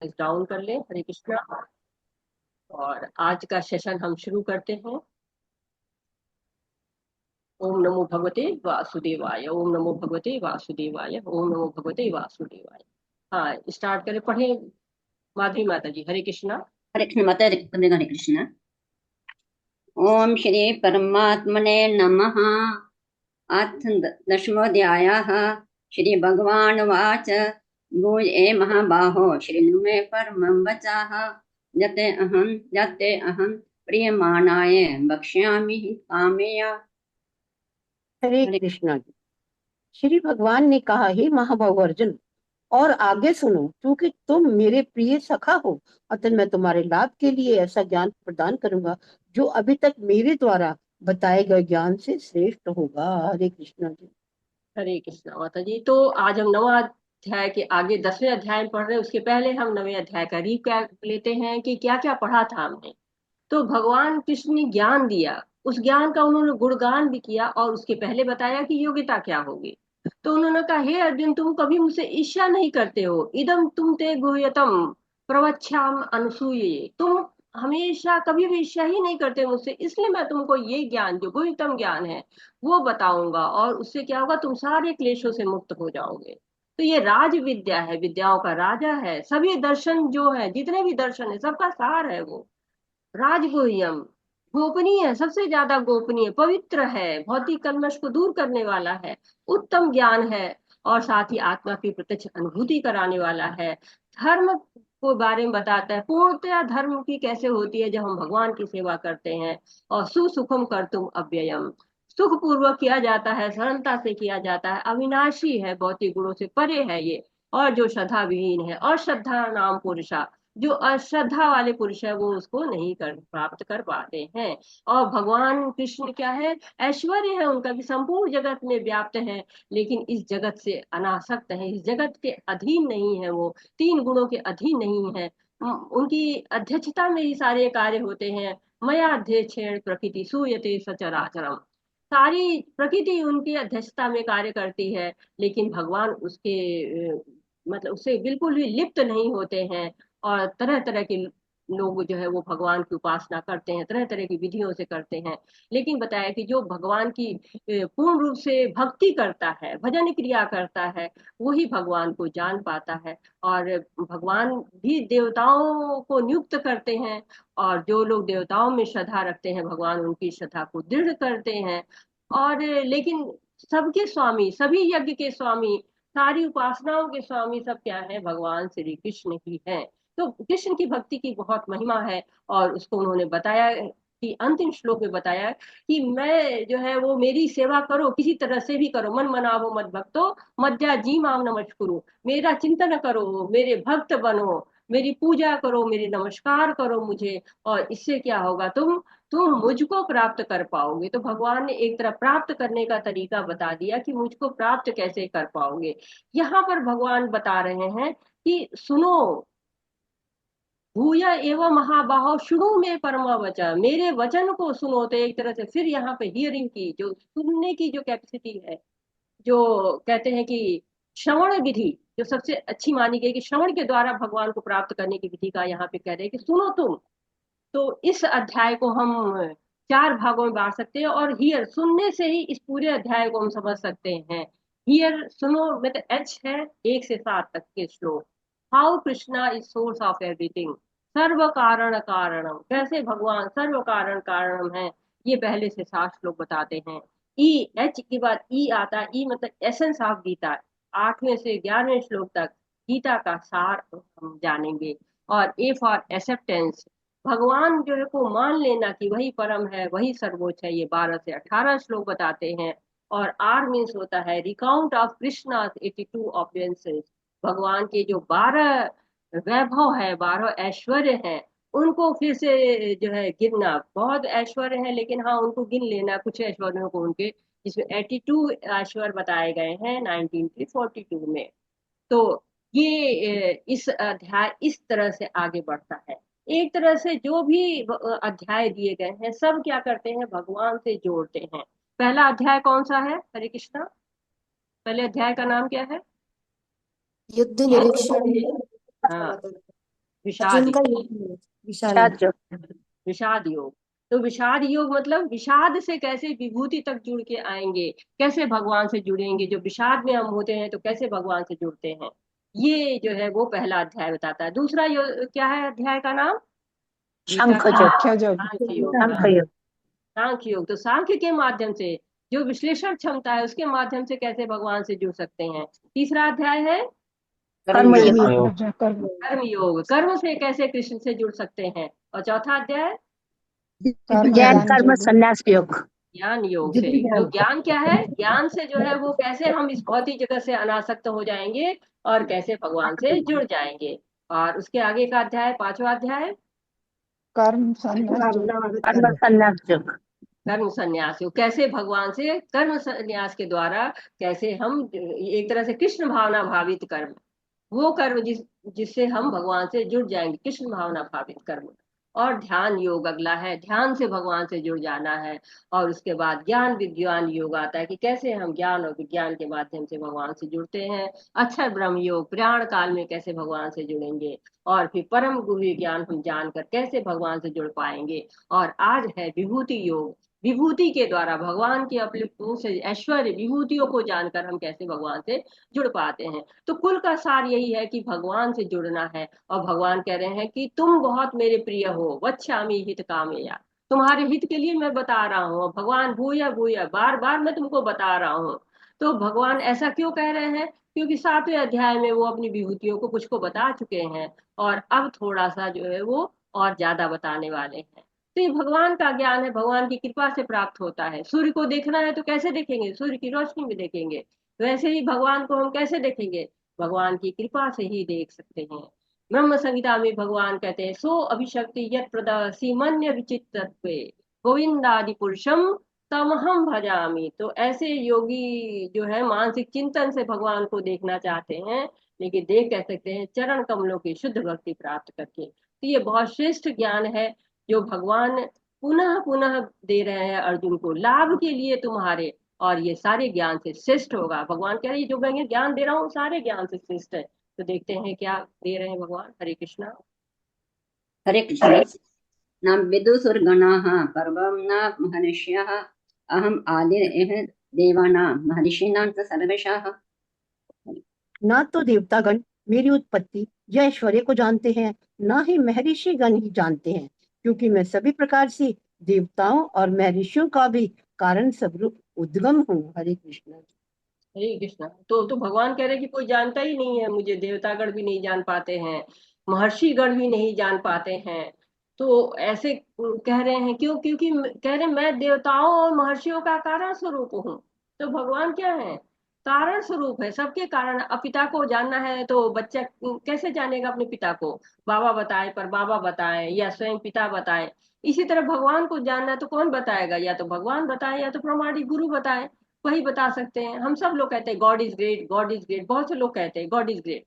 Down कर ले। हरे कृष्णा। और आज का सेशन हम शुरू करते हैं। ओम नमो भगवते वासुदेवाय, ओम नमो भगवते वासुदेवाय, ओम नमो भगवते वासुदेवाय। हाँ, स्टार्ट करें, पढ़े। माधवी माता जी, हरे कृष्णा। हरे कृष्ण माता हरे कृष्ण। ओम श्री परमात्मने नमः। अथ दशमोऽध्यायः। श्री भगवानुवाच भूये महाबाहो शृणु मे परमं वचः यते अहं प्रीयमाणाय वक्ष्यामि कामया। हरे हरे कृष्णा जी। श्री भगवान ने कहा, हे महाभाव अर्जुन, और आगे सुनो, क्योंकि तुम मेरे प्रिय सखा हो, अतः मैं तुम्हारे लाभ के लिए ऐसा ज्ञान प्रदान करूंगा जो अभी तक मेरे द्वारा बताए गए ज्ञान से श्रेष्ठ होगा। हरे कृष्णा जी। हरे कृष्णा माता जी। तो आज हम नवा अध्याय के आगे 10वें अध्याय में पढ़ रहे हैं। उसके पहले हम 9वें अध्याय का रीकैप लेते हैं कि क्या क्या पढ़ा था हमने। तो भगवान कृष्ण ने ज्ञान दिया, उस ज्ञान का उन्होंने गुणगान भी किया और उसके पहले बताया कि योग्यता क्या होगी। तो उन्होंने कहा, हे अर्जुन, तुम कभी मुझसे ईर्ष्या नहीं करते हो। इदम तुम ते गुह्यतम प्रवक्ष्याम अनुसूये। तुम हमेशा कभी भी ईर्ष्या ही नहीं करते मुझसे, इसलिए मैं तुमको ये ज्ञान, जो गुह्यतम ज्ञान है, वो बताऊंगा। और उससे क्या होगा, तुम सारे क्लेशों से मुक्त हो जाओगे। तो ये राज विद्या है, विद्याओं का राजा है। सभी दर्शन जो है, जितने भी दर्शन है, सबका सार है वो। राजगुह्यम, गोपनीय है, सबसे ज्यादा गोपनीय, पवित्र है, भौतिक कल्मश को दूर करने वाला है, उत्तम ज्ञान है, और साथ ही आत्मा की प्रत्यक्ष अनुभूति कराने वाला है। धर्म को बारे में बताता है, पूर्णतया धर्म की कैसे होती है जब हम भगवान की सेवा करते हैं। और सुसुखम कर तुम अव्ययम, सुख पूर्वक किया जाता है, सरलता से किया जाता है, अविनाशी है, भौतिक गुणों से परे है ये। और जो श्रद्धा विहीन है, और श्रद्धा नाम पुरुषा, जो अश्रद्धा वाले पुरुष है वो उसको नहीं कर प्राप्त कर पाते हैं। और भगवान कृष्ण क्या है, ऐश्वर्य है उनका कि संपूर्ण जगत में व्याप्त है, लेकिन इस जगत से अनासक्त है, इस जगत के अधीन नहीं है वो, तीन गुणों के अधीन नहीं है। उनकी अध्यक्षता में ही सारे कार्य होते हैं। मया अध्यक्षेण प्रकृति सूयते सचराचरम, सारी प्रकृति उनकी अध्यक्षता में कार्य करती है, लेकिन भगवान उसके मतलब उससे बिल्कुल भी लिप्त नहीं होते हैं। और तरह तरह के लोग जो है वो भगवान की उपासना करते हैं, तरह तरह की विधियों से करते हैं। लेकिन बताया कि जो भगवान की पूर्ण रूप से भक्ति करता है, भजन क्रिया करता है, वही भगवान को जान पाता है। और भगवान भी देवताओं को नियुक्त करते हैं, और जो लोग देवताओं में श्रद्धा रखते हैं, भगवान उनकी श्रद्धा को दृढ़ करते हैं। और लेकिन सबके स्वामी, सभी यज्ञ के स्वामी, सारी उपासनाओं के स्वामी सब क्या है, भगवान श्री कृष्ण ही है। तो कृष्ण की भक्ति की बहुत महिमा है। और उसको उन्होंने बताया कि अंतिम श्लोक में बताया कि मैं जो है वो, मेरी सेवा करो, किसी तरह से भी करो, मन मनावो मत भक्तो, मज्जा जी माम नमस्कुरु, मेरा चिंतन करो, मेरे भक्त बनो, मेरी पूजा करो, मेरी नमस्कार करो मुझे। और इससे क्या होगा, तुम मुझको प्राप्त कर पाओगे। तो भगवान ने एक तरह प्राप्त करने का तरीका बता दिया कि मुझको प्राप्त कैसे कर पाओगे। यहाँ पर भगवान बता रहे हैं कि सुनो, भूया एवं महाबाहो शुणु में परमा वचन, मेरे वचन को सुनो। तो एक तरह से फिर यहाँ पे हियरिंग की, जो सुनने की जो कैपेसिटी है, जो कहते हैं कि श्रवण विधि जो सबसे अच्छी मानी गई, कि श्रवण के द्वारा भगवान को प्राप्त करने की विधि का यहाँ पे कह रहे हैं कि सुनो तुम। तो इस अध्याय को हम चार भागों में बांट सकते हैं, और हियर, सुनने से ही इस पूरे अध्याय को हम समझ सकते हैं। हियर सुनो मतलब एच है, 1 से 7 तक के श्लोक। How Krishna is source of everything, सर्व कारण कारणम, कैसे भगवान सर्व कारण कारणम है, ये पहले से 7 श्लोक बताते हैं। ई, एच के बाद ई आता है, ई मतलब एसेंस ऑफ गीता, 8वें से 11वें श्लोक तक गीता का सार हम जानेंगे। और ए फॉर एक्सेप्टेंस, भगवान जो है को मान लेना कि वही परम है, वही सर्वोच्च है, ये 12 से 18 श्लोक बताते हैं। और आर मीन्स होता है रिकाउंट ऑफ कृष्णा 82 ऑफेंसेस, भगवान के जो 12 वैभव है, 12 ऐश्वर्य हैं, उनको फिर से जो है गिनना। बहुत ऐश्वर्य है, लेकिन हाँ उनको गिन लेना, कुछ ऐश्वर्यों को उनके, जिसमें 82 ऐश्वर्य बताए गए हैं 19 से 42 में। तो ये इस अध्याय इस तरह से आगे बढ़ता है। एक तरह से जो भी अध्याय दिए गए हैं, सब क्या करते हैं, भगवान से जोड़ते हैं। पहला अध्याय कौन सा है, हरे कृष्णा? पहले अध्याय का नाम क्या है? युद्ध निरीक्षण। हाँ, विषाद जिनका योग। योग है, विशाल शाद जो विषाद योग। तो विषाद योग मतलब विषाद से कैसे विभूति तक जुड़ के आएंगे, कैसे भगवान से जुड़ेंगे, जो विषाद में हम होते हैं तो कैसे भगवान से जुड़ते हैं, ये जो है वो पहला अध्याय बताता है। दूसरा क्या है अध्याय का नाम? गीता शंख का जो सांख्य योग। सांख्य योग। शंख हाँ, योग सांख्य योग। तो सांख्य के माध्यम से जो विश्लेषण क्षमता है उसके माध्यम से कैसे भगवान से जुड़ सकते हैं। तीसरा अध्याय है कर्म कर्मयोग। योग कर्म कर्म योग, कर्म से कैसे कृष्ण से जुड़ सकते हैं। और चौथा अध्याय कर्म ज्ञान ज्ञान कर्म योग। संन्यास योग ज्ञान योग से। बुद्धि तो ज्ञान ज्ञान क्या है, ज्ञान से जो है वो कैसे हम इस भौतिक जगत से अनासक्त हो जाएंगे और कैसे भगवान से जुड़ जाएंगे। और उसके आगे का अध्याय, पांचवा अध्याय, कर्म संन्यास योग। कर्म संन्यास योग कर्म संन्यास योग। कैसे भगवान से कर्म संन्यास के द्वारा कैसे हम एक तरह से कृष्ण भावना भावित कर्म, वो कर्म जिससे हम भगवान से जुड़ जाएंगे, कृष्ण भावना भावित कर्म। और ध्यान योग अगला है, ध्यान से भगवान से जुड़ जाना है। और उसके बाद ज्ञान विज्ञान योग आता है कि कैसे हम ज्ञान और विज्ञान के माध्यम से भगवान से जुड़ते हैं। अक्षर ब्रह्म योग, प्रयाण काल में कैसे भगवान से जुड़ेंगे। और फिर परम गुह्य ज्ञान हम जानकर कैसे भगवान से जुड़ पाएंगे। और आज है विभूति योग, विभूति के द्वारा भगवान की अपने से ऐश्वर्य विभूतियों को जानकर हम कैसे भगवान से जुड़ पाते हैं। तो कुल का सार यही है कि भगवान से जुड़ना है। और भगवान कह रहे हैं कि तुम बहुत मेरे प्रिय हो, वच्छामि हित कामया, तुम्हारे हित के लिए मैं बता रहा हूँ। भगवान भूया भूया बार बार मैं तुमको बता रहा हूँ। तो भगवान ऐसा क्यों कह रहे हैं, क्योंकि 7वें अध्याय में वो अपनी विभूतियों को कुछ को बता चुके हैं और अब थोड़ा सा जो है वो और ज्यादा बताने वाले हैं। तो ये भगवान का ज्ञान है, भगवान की कृपा से प्राप्त होता है। सूर्य को देखना है तो कैसे देखेंगे, सूर्य की रोशनी में देखेंगे। वैसे ही भगवान को हम कैसे देखेंगे, भगवान की कृपा से ही देख सकते हैं। ब्रह्म संहिता में भगवान कहते हैं सो अभिशक्ति यत सीमन्य विचित्र गोविंदादि पुरुषम तमहम भजामी। तो ऐसे योगी जो है मानसिक चिंतन से भगवान को देखना चाहते हैं, लेकिन देख कह सकते हैं चरण कमलों की शुद्ध भक्ति प्राप्त करके। तो ये बहुत श्रेष्ठ ज्ञान है जो भगवान पुनः पुनः दे रहे हैं अर्जुन को, लाभ के लिए तुम्हारे। और ये सारे ज्ञान से श्रेष्ठ होगा। भगवान कह रहे हैं जो मैं ज्ञान दे रहा हूँ सारे ज्ञान से श्रेष्ठ है। तो देखते हैं क्या दे रहे हैं भगवान। हरे कृष्णा। हरे कृष्ण। न विदुषुर्गणाः पर्वं न महर्षयः अहम् आदिर्यः देवानां महर्षीणां च सर्वेषां। ना तो देवतागण मेरी उत्पत्ति या ऐश्वर्य को जानते हैं, ना ही महर्षि गण ही जानते हैं, क्योंकि मैं सभी प्रकार से देवताओं और महर्षियों का भी कारण स्वरूप उद्गम हूँ। हरे कृष्ण। हरे कृष्णा। तो भगवान कह रहे हैं कि कोई जानता ही नहीं है मुझे, देवतागण भी नहीं जान पाते हैं, महर्षिगण भी नहीं जान पाते हैं। तो ऐसे कह रहे हैं क्यों, क्योंकि कह रहे हैं मैं देवताओं और महर्षियों का कारण स्वरूप हूँ। तो भगवान क्या है, कारण स्वरूप है, सबके कारण। अब पिता को जानना है तो बच्चा कैसे जानेगा अपने पिता को, बाबा बताए, पर बाबा बताए या स्वयं पिता बताए। इसी तरह भगवान को जानना है तो कौन बताएगा, या तो भगवान बताए या तो प्रमाणिक गुरु बताए, वही बता सकते हैं। हम सब लोग कहते हैं God is great, God is great, बहुत से लोग कहते हैं गॉड इज ग्रेट,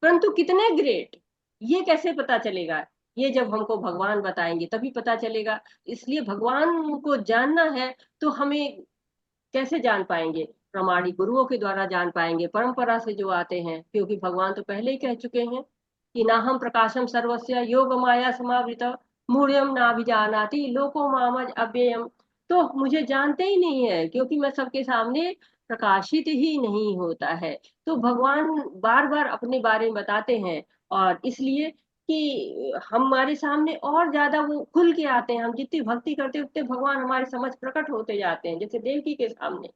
परंतु कितने ग्रेट ये कैसे पता चलेगा, ये जब हमको भगवान बताएंगे तभी पता चलेगा। इसलिए भगवान को जानना है तो हमें कैसे जान पाएंगे, प्रमाणिक गुरुओं के द्वारा जान पाएंगे, परंपरा से जो आते हैं। क्योंकि भगवान तो पहले ही कह चुके हैं कि ना हम प्रकाशम सर्वस्य योग माया समावृत मूढ़यम ना विजानाति लोको मामज अव्ययम। तो मुझे जानते ही नहीं है क्योंकि मैं सबके सामने प्रकाशित ही नहीं होता है। तो भगवान बार बार अपने बारे में बताते हैं, और इसलिए कि हमारे सामने और ज्यादा वो खुल के आते हैं। हम जितनी भक्ति करते हैं उतने भगवान हमारे समझ प्रकट होते जाते हैं। जैसे देवकी के सामने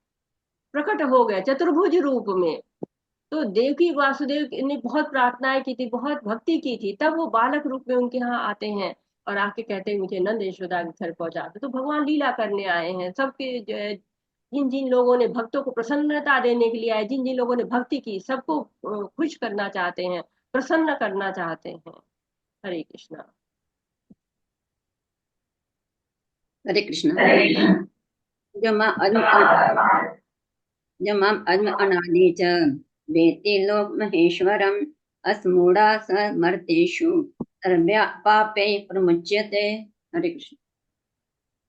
प्रकट हो गए चतुर्भुज रूप में। तो देवकी वासुदेव ने बहुत प्रार्थनाएं की थी, बहुत भक्ति की थी, तब वो बालक रूप में उनके यहाँ आते हैं और आके कहते हैं मुझे नंद यशोदा के घर पहुंचा दो। तो भगवान लीला करने आए हैं सबके जिन जिन लोगों ने भक्तों को प्रसन्नता देने के लिए आए, जिन जिन लोगों ने भक्ति की, सबको खुश करना चाहते हैं, प्रसन्न करना चाहते हैं। हरे कृष्णा। हरे कृष्ण। जो माम् अनादि च वेत्ति लोक महेश्वरम् अस्मूढ़ा समर्तेषु सर्व्या पापै प्रमुच्यते। हरे कृष्ण।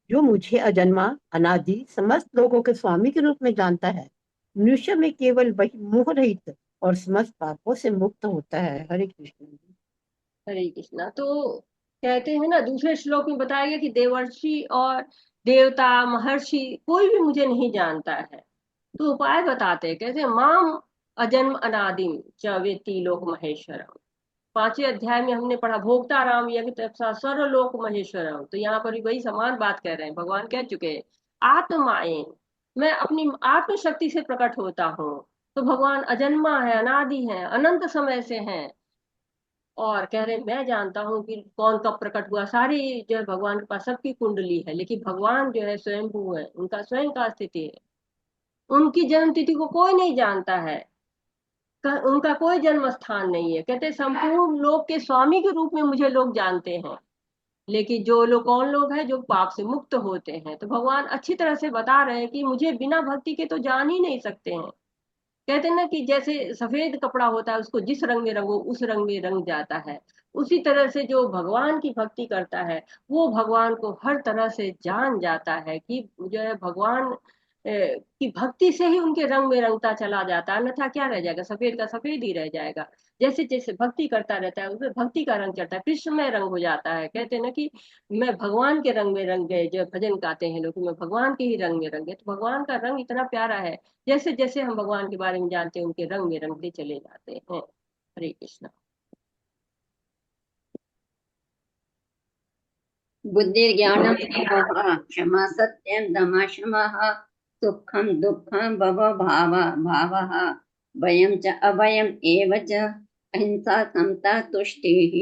जो मुझे अजन्मा अनादि समस्त लोगों के स्वामी के रूप में जानता है, मनुष्य में केवल वही मोह रहित और समस्त पापों से मुक्त होता है। हरे कृष्ण। हरे कृष्णा। तो कहते हैं ना, दूसरे श्लोक में बताया गया कि देवर्षि और देवता महर्षि कोई भी मुझे नहीं जानता है। तो उपाय बताते हैं, कहते हैं माम अजन्म अनादिम च वेत्ति लोक महेश्वरम। 5वें अध्याय में हमने पढ़ा भोक्ता राम यज्ञ तपसा सर्वलोक महेश्वरम। तो यहाँ पर भी वही समान बात कह रहे हैं, भगवान कह चुके हैं आत्माएं, मैं अपनी आत्म शक्ति से प्रकट होता हूँ। तो भगवान अजन्मा है, अनादि है, अनंत समय से हैं। और कह रहे मैं जानता हूँ कि कौन कब प्रकट हुआ, सारी जो है भगवान के पास सबकी कुंडली है, लेकिन भगवान जो है स्वयंभू है, उनका स्वयं का स्थिति है। उनकी जन्म तिथि को कोई नहीं जानता है, उनका कोई जन्म स्थान नहीं है। कहते संपूर्ण लोक के स्वामी के रूप में मुझे लोग जानते हैं, लेकिन जो लोग कौन लोग हैं, जो पाप से मुक्त होते हैं। तो भगवान अच्छी तरह से बता रहे हैं कि मुझे बिना भक्ति के तो जान ही नहीं सकते हैं। कहते हैं ना कि जैसे सफेद कपड़ा होता है, उसको जिस रंग में रंगो उस रंग में रंग जाता है। उसी तरह से जो भगवान की भक्ति करता है, वो भगवान को हर तरह से जान जाता है कि जो है भगवान की भक्ति से ही उनके रंग में रंगता चला जाता है, अन्यथा क्या रह जाएगा, सफेद का सफेद ही रह जाएगा। जैसे जैसे भक्ति करता रहता है, उसमें भक्ति का रंग चढ़ता है, कृष्णमय रंग हो जाता है। कहते हैं ना कि मैं भगवान के रंग में रंग गए, जो भजन गाते हैं लोग, मैं भगवान के ही रंग में रंग गए। तो भगवान का रंग इतना प्यारा है, जैसे जैसे हम भगवान के बारे में जानते हैं, उनके रंग में रंगते चले जाते हैं। हरे कृष्णा। बुद्धिर्ज्ञानम विमोहः क्षमा सत्यं दमः शमः सुखं दुःखं भावः भयं च अभयम् एव च अहिंसा समता तुष्टिः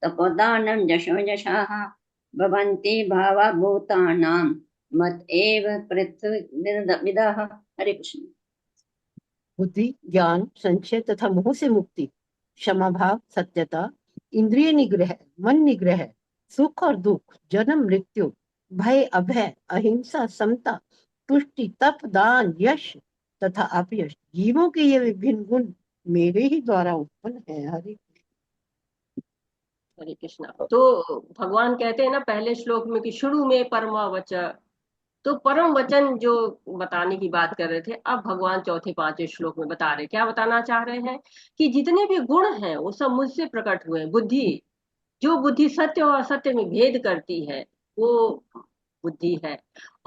तपोदानं यशो यशः भवन्ति भावा भूतानां मत एव पृथ्वीविदः। हरे कृष्ण। बुद्धि, ज्ञान, संशय तथा मोह से मुक्ति, क्षमा भाव, सत्यता, इंद्रिय निग्रह, मन निग्रह, सुख और दुख, जन्म मृत्यु, भय अभय, अहिंसा, समता, तुष्टि, तप, दान, यश तथा अपयश, जीवों के ये विभिन्न गुण मेरे ही द्वारा उत्पन्न है। हरे हरे कृष्णा। तो भगवान कहते हैं ना पहले श्लोक में कि शुरू में परमा वच, तो परम वचन जो बताने की बात कर रहे थे, अब भगवान चौथे 5वें श्लोक में बता रहे, क्या बताना चाह रहे हैं कि जितने भी गुण हैं वो सब मुझसे प्रकट हुए हैं। बुद्धि, जो बुद्धि सत्य और असत्य में भेद करती है, वो बुद्धि है।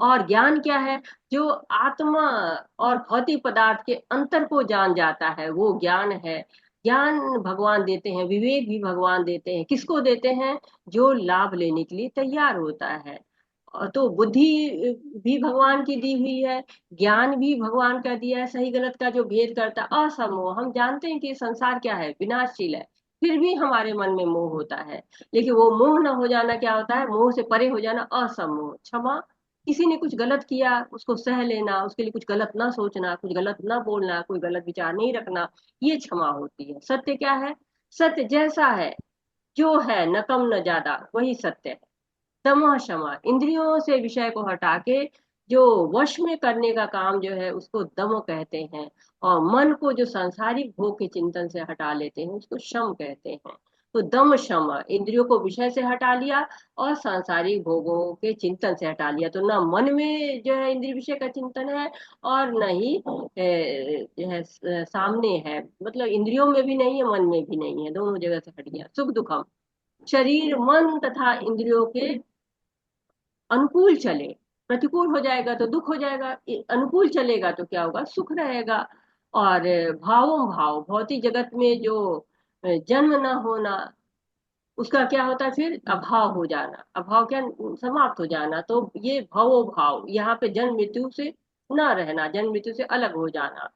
और ज्ञान क्या है, जो आत्मा और भौतिक पदार्थ के अंतर को जान जाता है, वो ज्ञान है। ज्ञान भगवान देते हैं, विवेक भी भगवान देते हैं। किसको देते हैं, जो लाभ लेने के लिए तैयार होता है। और तो बुद्धि भी भगवान की दी हुई है, ज्ञान भी भगवान का दिया है, सही गलत का जो भेद करता है। असमोह, हम जानते हैं कि संसार क्या है, विनाशशील है, फिर भी हमारे मन में मोह होता है। लेकिन वो मोह न हो जाना क्या होता है, मोह से परे हो जाना असमोह। क्षमा, किसी ने कुछ गलत किया उसको सह लेना, उसके लिए कुछ गलत ना सोचना, कुछ गलत ना बोलना, कोई गलत विचार नहीं रखना, ये क्षमा होती है। सत्य क्या है, सत्य जैसा है, जो है, न कम न ज्यादा, वही सत्य है। तमः क्षमा, इंद्रियों से विषय को हटा के जो वश में करने का काम जो है, उसको दम कहते हैं। और मन को जो सांसारिक भोग के चिंतन से हटा लेते हैं, उसको शम कहते हैं। तो दम शम, इंद्रियों को विषय से हटा लिया और सांसारिक भोगों के चिंतन से हटा लिया, तो ना मन में जो है इंद्रिय विषय का चिंतन है, और न ही जो है सामने है, मतलब इंद्रियों में भी नहीं है, मन में भी नहीं है, दोनों जगह से हट गया। सुख दुखम, शरीर मन तथा इंद्रियों के अनुकूल चले। प्रतिकूल हो जाएगा तो दुख हो जाएगा, अनुकूल चलेगा तो क्या होगा, सुख रहेगा। और भावों भाव, भौतिक जगत में जो जन्म न होना, उसका क्या होता है फिर, अभाव हो जाना। अभाव क्या, समाप्त हो जाना। तो ये भवो भाव, यहाँ पे जन्म मृत्यु से न रहना, जन्म मृत्यु से अलग हो जाना।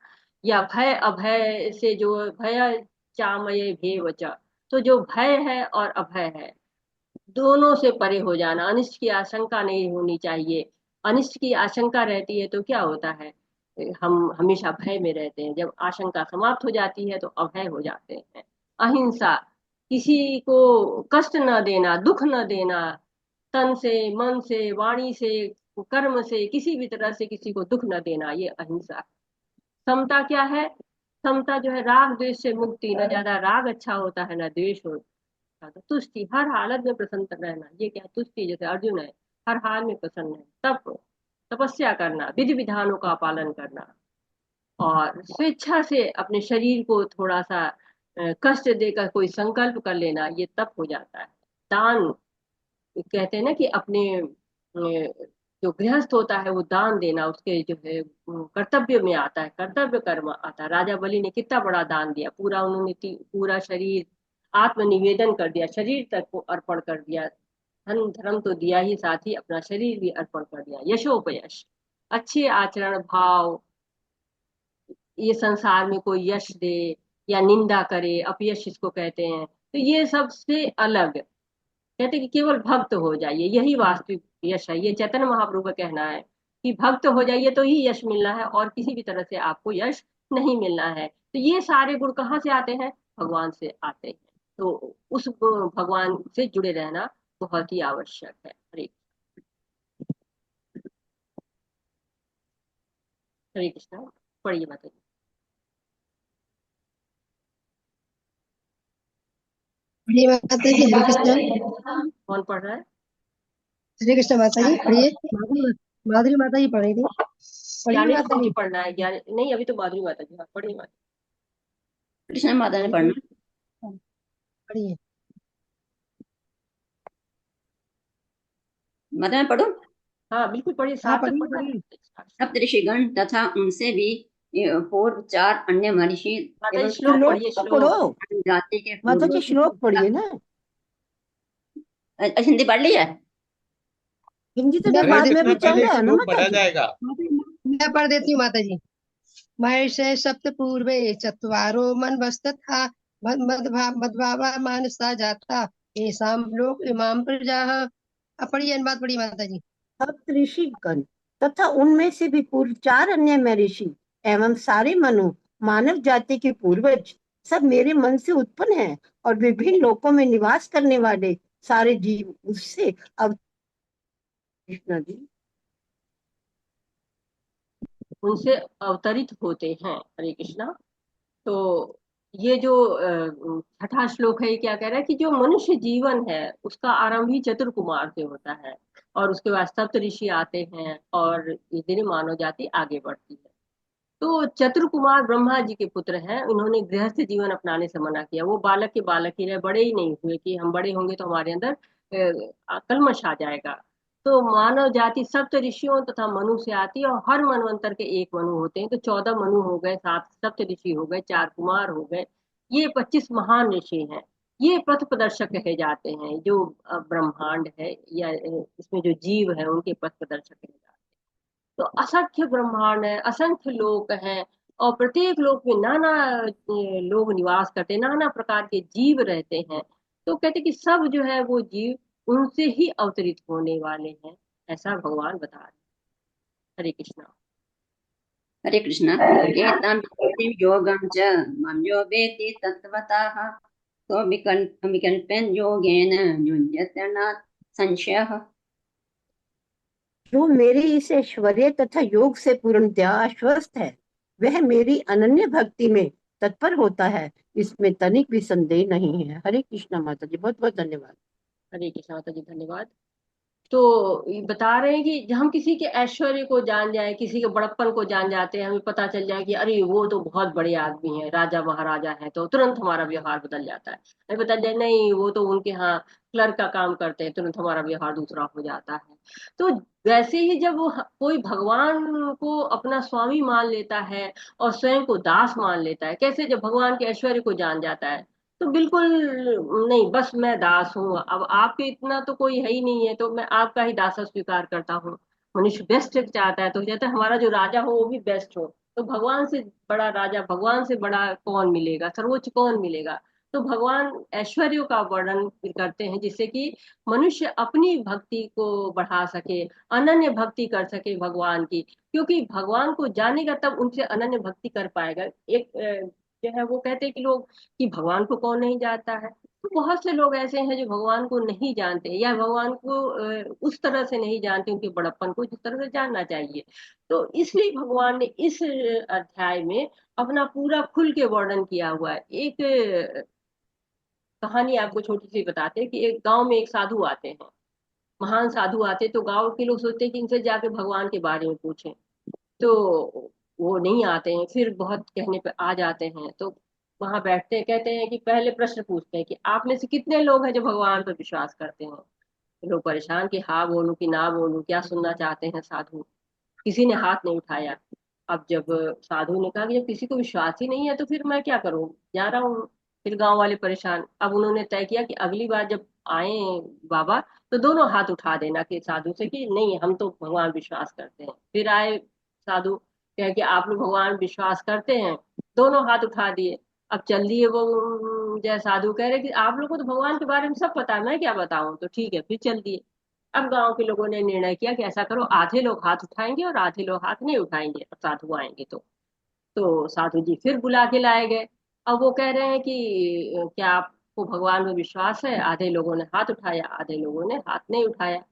या भय अभय से जो भय चामय भेव च, तो जो भय है और अभय है, दोनों से परे हो जाना। अनिष्ट की आशंका नहीं होनी चाहिए। अनिष्ट की आशंका रहती है तो क्या होता है, हम हमेशा भय में रहते हैं। जब आशंका समाप्त हो जाती है तो अभय हो जाते हैं। अहिंसा, किसी को कष्ट न देना, दुख न देना, तन से, मन से, वाणी से, कर्म से, किसी भी तरह से किसी को दुख न देना, ये अहिंसा है। समता क्या है, समता जो है राग द्वेष से मुक्ति, न ज्यादा राग अच्छा होता है, न द्वेष होता है। तो तुष्टि, हर हालत में प्रसन्न रहना, ये क्या है, तुष्टि, जैसे अर्जुन है, हर हाल में प्रसन्न है। तप, तपस्या करना, विधि विधानों का पालन करना। और स्वेच्छा से अपने शरीर को थोड़ा सा कष्ट देकर कोई संकल्प कर लेना, ये तब हो जाता है। दान, कहते हैं ना कि अपने जो गृहस्थ होता है वो दान देना उसके जो है कर्तव्य में आता है, कर्तव्य कर्म आता है। राजा बलि ने कितना बड़ा दान दिया, पूरा उन्होंने पूरा शरीर आत्म निवेदन कर दिया, शरीर तक को अर्पण कर दिया। धन धर्म तो दिया ही, साथ ही अपना शरीर भी अर्पण कर दिया। यशोपयश, अच्छे आचरण भाव, ये संसार में कोई यश दे या निंदा करे, अपयश इसको कहते हैं, तो ये सबसे अलग, कहते हैं कि केवल भक्त हो जाइए, यही वास्तविक यश है। ये चैतन्य महाप्रभु का कहना है कि भक्त हो जाइए तो ही यश मिलना है, और किसी भी तरह से आपको यश नहीं मिलना है। तो ये सारे गुण कहाँ से आते हैं? भगवान से आते हैं। तो उस भगवान से जुड़े रहना बहुत ही आवश्यक है। हरे हरे कृष्णा। पढ़िए माता जी। पढ़िए माता जी, हरे कृष्ण। कौन पढ़ रहा है? हरे कृष्ण माता जी, पढ़िए। माधुरी माधुरी माता जी पढ़ रही थी। पढ़िए ज्ञानेश माता जी जी। पढ़ना है? ज्ञान नहीं, अभी तो माधुरी माता जी। हाँ, पढ़िए माता कृष्ण माता ने पढ़ना। पढ़िए। माता मैं पढ़ूं? हाँ बिल्कुल पढ़िए, हाँ, सार्थक पढ़िए पढ़ना पढ़िए। है। सप्तऋषिगण तथा उनसे भी पूर्व 4 अन्य महर्षि माता जी एवं श्लोक श्लोक पढ़िए, तो श्लोक। पढ़ो। जाति के माता जी पूर्व। श्लोक पढ़िए ना। हिंदी पढ़ ली है? हिंदी तो मैं जब पढ़ हरे बाद में कृष्णा, भी देती चल पहले रहा है ना श्लोक माता पढ़ा जी। जाएगा। मैं पढ़ देती हूँ माता जी। महर्षि सप्त पूर्वे चत्वारो मन बस्तथा मद्भावा मानसा जाता येषां लोक इमां प्रजा। अब पढ़िए, अनुवाद पढ़िए माता जी। सप्त ऋषिगण तथा उनमें से भी पूर्व 4 अन्य महर्षि एवं सारे मनु, मानव जाति के पूर्वज, सब मेरे मन से उत्पन्न हैं, और विभिन्न लोकों में निवास करने वाले सारे जीव उससे अब। कृष्णा जी। उनसे अवतरित होते हैं। हरे कृष्णा। तो ये जो छठा श्लोक है, ये क्या कह रहा है कि जो मनुष्य जीवन है उसका आरंभ ही चतुर कुमार से होता है, और उसके बाद सप्त ऋषि आते हैं, और धीरे धीरे मानव जाति आगे बढ़ती है। तो चतुर कुमार ब्रह्मा जी के पुत्र हैं, उन्होंने गृहस्थ जीवन अपनाने से मना किया। वो बालक के बालक ही रहे, बड़े ही नहीं हुए कि हम बड़े होंगे तो हमारे अंदर कल्मश आ जाएगा। तो मानव जाति सप्त ऋषियों तथा मनु से आती है, और हर मनवंतर के एक मनु होते हैं। तो 14 मनु हो गए, 7 सप्त ऋषि हो गए, 4 कुमार हो गए, ये 25 महान ऋषि हैं। ये पथ प्रदर्शक कहे जाते हैं, जो ब्रह्मांड है या इसमें जो जीव है उनके पथ प्रदर्शक कहे जाते हैं। तो असंख्य ब्रह्मांड है, असंख्य लोक हैं, और प्रत्येक लोक में नाना लोग निवास करते हैं, नाना प्रकार के जीव रहते हैं। तो कहते कि सब जो है वो जीव उनसे ही अवतरित होने वाले हैं, ऐसा भगवान बता रहे हैं। हरे कृष्णा। हरे कृष्ण। एतां विभूतिं योगं च मम यो वेत्ति तत्त्वतः तो विकल्पेन योगेन युज्यते न संशयः। जो मेरे इस ऐश्वर्य तथा योग से पूर्णतया आश्वस्त है, वह मेरी अनन्य भक्ति में तत्पर होता है, इसमें तनिक भी संदेह नहीं है। हरे कृष्णा माता जी, बहुत बहुत धन्यवाद। हरे कृष्णा माता जी, धन्यवाद। तो ये बता रहे हैं कि हम किसी के ऐश्वर्य को जान जाए, किसी के बड़प्पन को जान जाते हैं, हमें पता चल जाए कि अरे वो तो बहुत बड़े आदमी है, राजा महाराजा है, तो तुरंत हमारा व्यवहार बदल जाता है। हमें पता चल नहीं वो तो उनके यहाँ क्लर्क का काम करते हैं, तुरंत हमारा व्यवहार दूसरा हो जाता है। तो वैसे ही जब कोई भगवान को अपना स्वामी मान लेता है और स्वयं को दास मान लेता है, कैसे जब भगवान के ऐश्वर्य को जान जाता है, तो बिल्कुल नहीं, बस मैं दास हूँ, अब आपके इतना तो कोई है ही नहीं है, तो मैं आपका ही दासा स्वीकार करता हूँ। मनुष्य बेस्ट चाहता है, तो कहता है हमारा जो राजा हो वो भी बेस्ट हो। तो भगवान से बड़ा राजा, भगवान से बड़ा कौन मिलेगा, सर्वोच्च कौन मिलेगा? तो भगवान ऐश्वर्यों का वर्णन करते हैं जिससे कि मनुष्य अपनी भक्ति को बढ़ा सके, अनन्य भक्ति कर सके भगवान की। क्योंकि भगवान को जानेगा तब उनसे अनन्य भक्ति कर पाएगा। एक जो है वो कहते हैं कि लोग कि भगवान को कौन नहीं जानता है, तो बहुत से लोग ऐसे हैं जो भगवान को नहीं जानते, या भगवान को उस तरह से नहीं जानते, उनके बड़प्पन को जिस तरह से जानना चाहिए। तो इसलिए भगवान ने इस अध्याय में अपना पूरा खुल के वर्णन किया हुआ है। एक कहानी आपको छोटी सी बताते हैं कि एक गांव में एक साधु आते हैं, महान साधु आते, तो गांव के लोग सोचते हैं कि इनसे जाके भगवान के बारे में पूछें। तो वो नहीं आते हैं, फिर बहुत कहने पे आ जाते हैं। तो वहां बैठते हैं, कहते हैं कि पहले प्रश्न पूछते हैं कि आप में से कितने लोग हैं जो भगवान पर विश्वास करते हैं। लोग परेशान कि हाँ बोलूं कि ना बोलूं, क्या सुनना चाहते हैं साधु। किसी ने हाथ नहीं उठाया। अब जब साधु ने कहा कि जब किसी को विश्वास ही नहीं है तो फिर मैं क्या करूं, जा रहा हूँ। फिर गांव वाले परेशान। अब उन्होंने तय किया कि अगली बार जब आए बाबा तो दोनों हाथ उठा देना कि साधु से कि नहीं हम तो भगवान विश्वास करते हैं। फिर आए साधु, कहे कि आप लोग भगवान विश्वास करते हैं। दोनों हाथ उठा दिए। अब चल दिए वो। जय साधु कह रहे कि आप लोगों को तो भगवान के बारे में सब पता है, मैं क्या बताऊं। तो ठीक है, फिर चल दिए। अब गांव के लोगों ने निर्णय किया कि ऐसा करो, आधे लोग हाथ उठाएंगे और आधे लोग हाथ नहीं उठाएंगे और साधु आएंगे तो साधु जी फिर बुला के लाए गए। अब वो कह रहे हैं कि क्या आपको भगवान में विश्वास है। आधे लोगों ने हाथ उठाया, आधे लोगों ने हाथ नहीं उठाया।